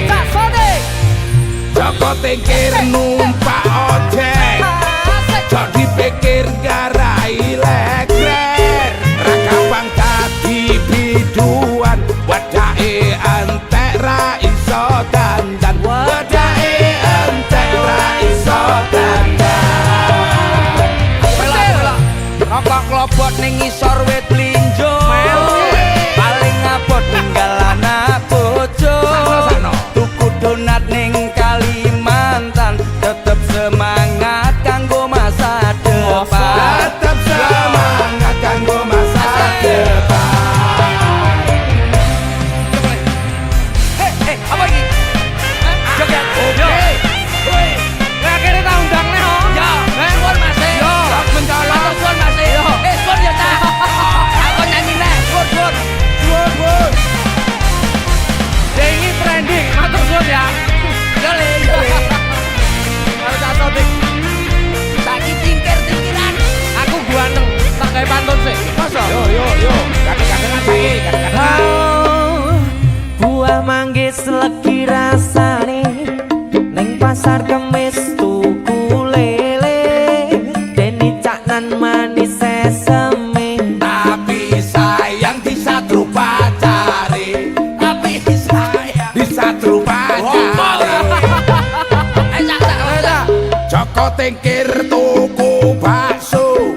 Tak sone Joko Tingkir numpak ojek, jok dipikir garai legrek. Rakabang dadi biduan, wadake entek ra iso dandan. Wadake entek ra iso dandan. rokok klobot ning ngisor wit linjo paling abot ninggal anak bojo tuku donat ning Kalimantan tetep semangat kanggo masa depan Tetap semangat kanggo masa depan. apa iki joget yo akhirnya tak undang nih oh ya suwun Mas yo mencolok. suwun Mas suwun ya ta aku nyanyi nek suwun Dengi trending matur suwun ya yo le harus atau dik saiki tingkir-tingkiran aku gua neng tak kayak pantun sih masa Yo, kadang-kadang saiki, kadang-kadang. buah manggis legi rasane ning pasar kemis tuku lele deni caknan manis sesame Tapi sayang di satu pacare, tapi sayang di satu pacare. Joko Tingkir tuku bakso,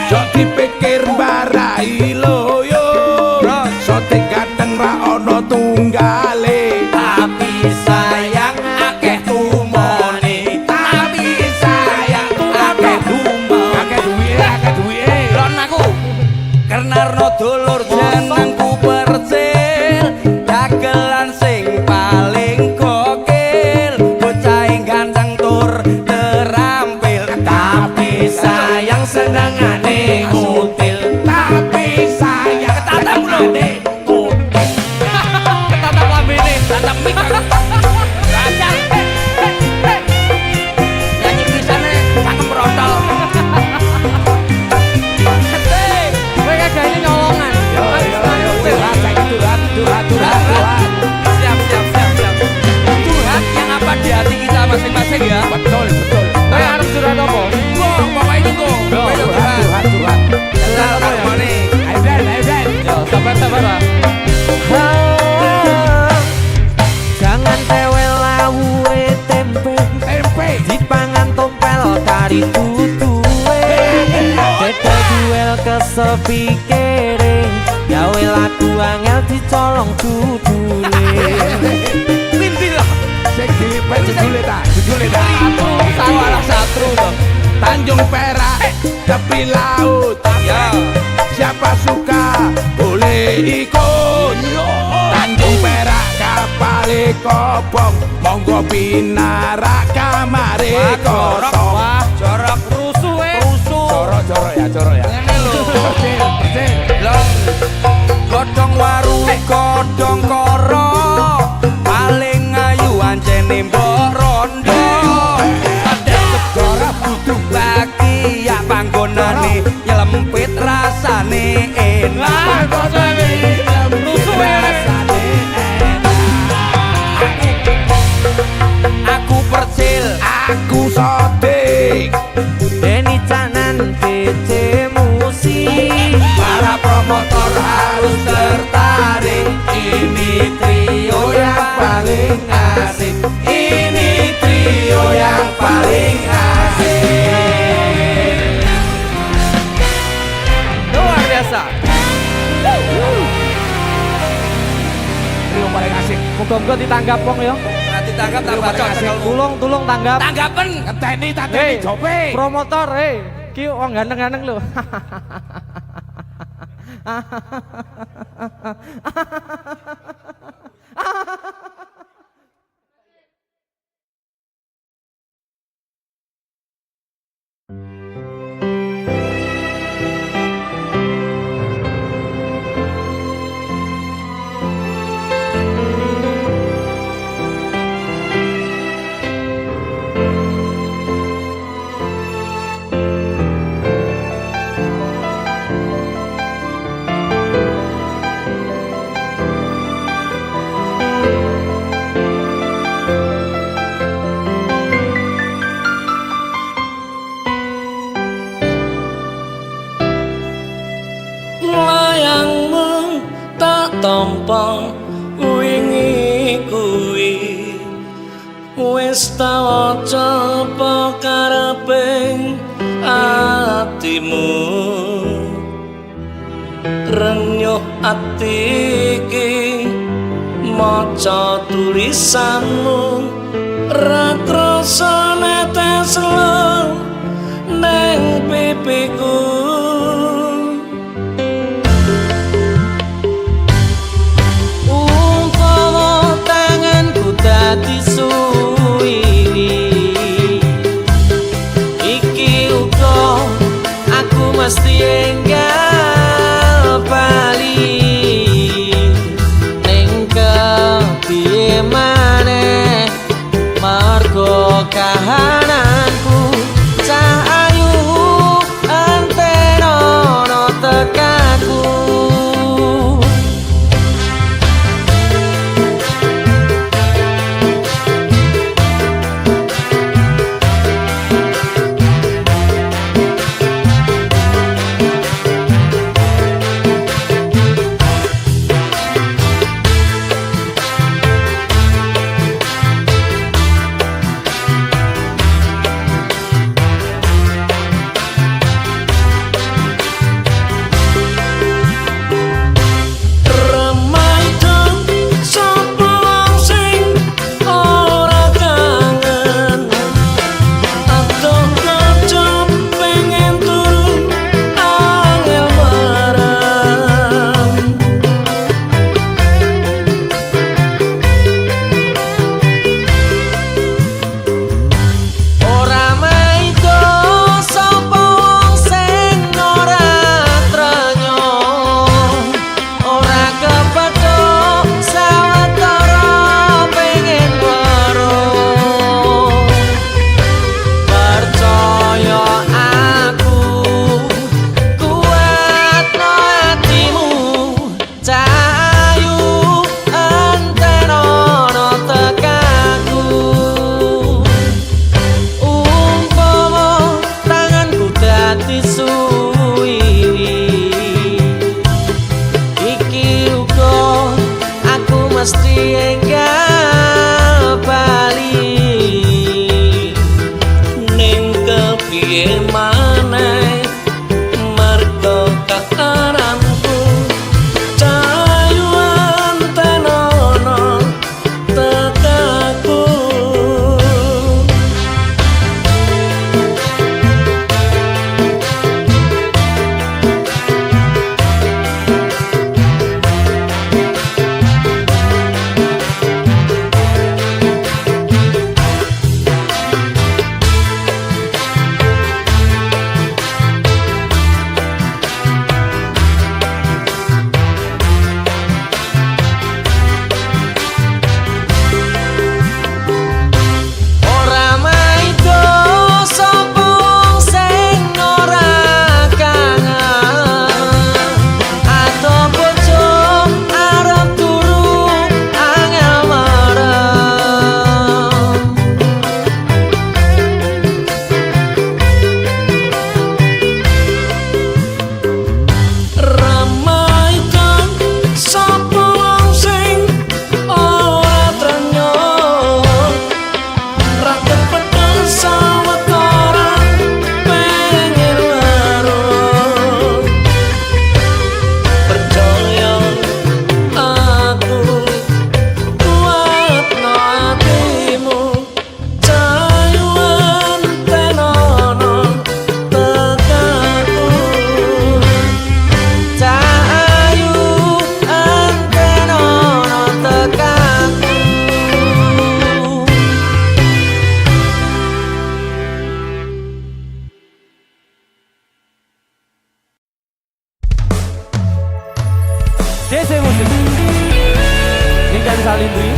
jok dipikir mbarai loyo. Soting kadang ra ono tunggale, tapi sayang akeh tumone tapi sayang akeh dumong. Akeh duwe. lon aku Karnarno dulur jenengku percil dagelan sing paling gokil bocah ganteng tur terampil tapi sayang senengane ngutil Tapi sayang tatap mulane tetap lambene tatap mik lancar nyanyi tulisannya cangkem rotol kowe kagaknya nyolongan siap curhat yang apa di hati kita masing-masing ya Betul. kowe harus curhat apa pokoknya itu kok Curhat. Enggak harmoni Ayo, yo sabar lah jangan tewel lawe tempe dipangan tompel kari tutuwe beda duel kesepikere gawe lagu angel dicolong dudule pindilah Judule ta. salah satru dong Tanjung Perak, tepi laut. ya Siapa suka boleh ikut. Tanjung Perak kapale kobong, monggo pinarak kamare kosong. wah jorok rusuh Jorok ya. ngene lho Percil. Long godhong waru godhong koro paling ayu ancene mbok rondo ada segara butuh bagi ya panggonane nyelempit rasane enak rusuh rasane aku percil Aku sodik. Deni Canan DC Musik para promotor harus tertarik ini trio yang paling asik ini trio yang paling asik luar biasa Trio paling asik. muga-muga ditanggap wong ya nanti tangkap tambah cocok tulung tanggap tanggapen Ngenteni Hei, jope. promotor Ki wong ganteng-ganteng lho. Layangmu tak tampa wingi kuwi wis tau coba kareping atimu renyuh ati iki maca tulisanmu ra krasa netes lo nang pipiku dadi suwiri iki uga aku mesti enggal bali ning kepiye maneh margo kahananku cah ayu ante DC Musik Intan Salindri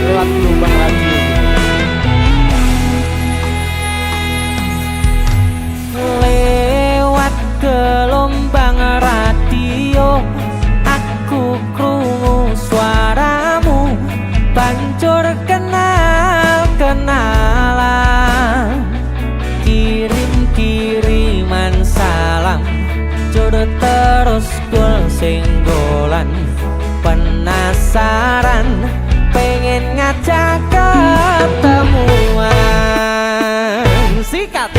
lewat gelombang radio. Lewat gelombang radio aku krungu suaramu banjur kenal-kenalan kirim-kiriman salam jur terus gol singgolan penasaran pengen ngajak ketemuan sikat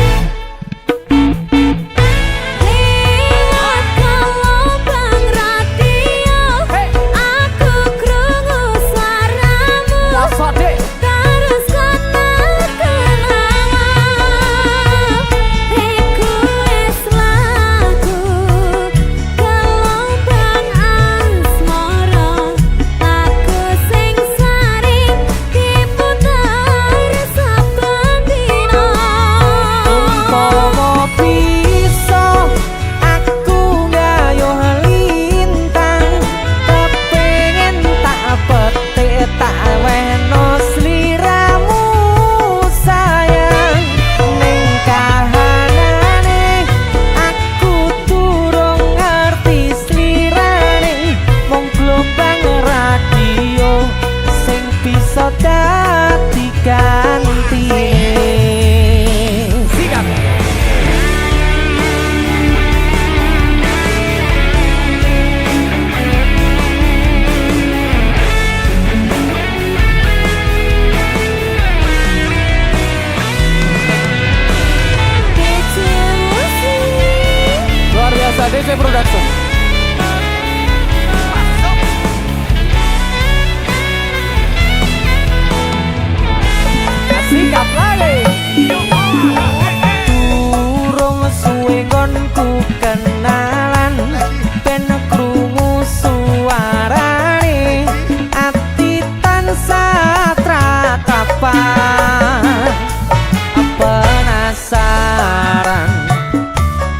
DC Production. Sikat lagi. Durung suwe nggonku kenalan ben krungu suarane ati tansah tratapan penasaran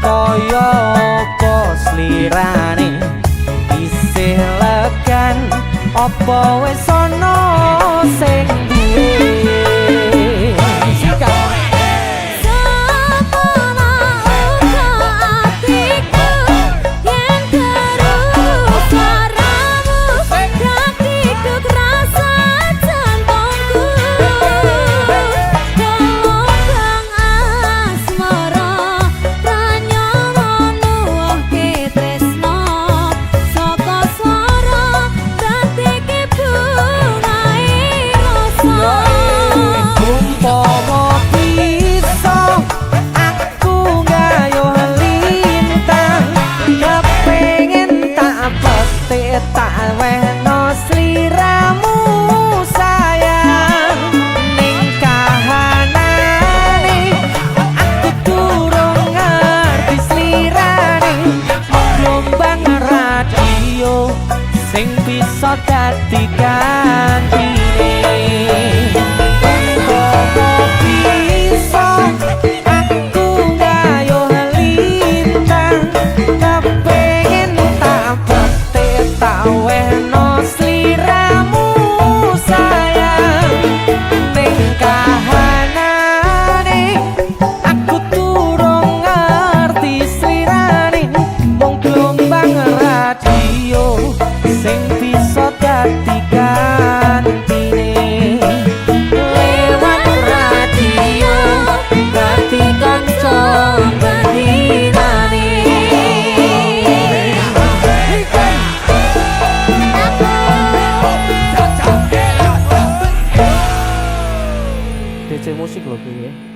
koyo lirane isih legan apa wis ana sing duwe tak weno sliramu sayang ning kahanane aku durung ngerti slirane gelombang radio sing bisa dadi gantine DC Musik loh ya.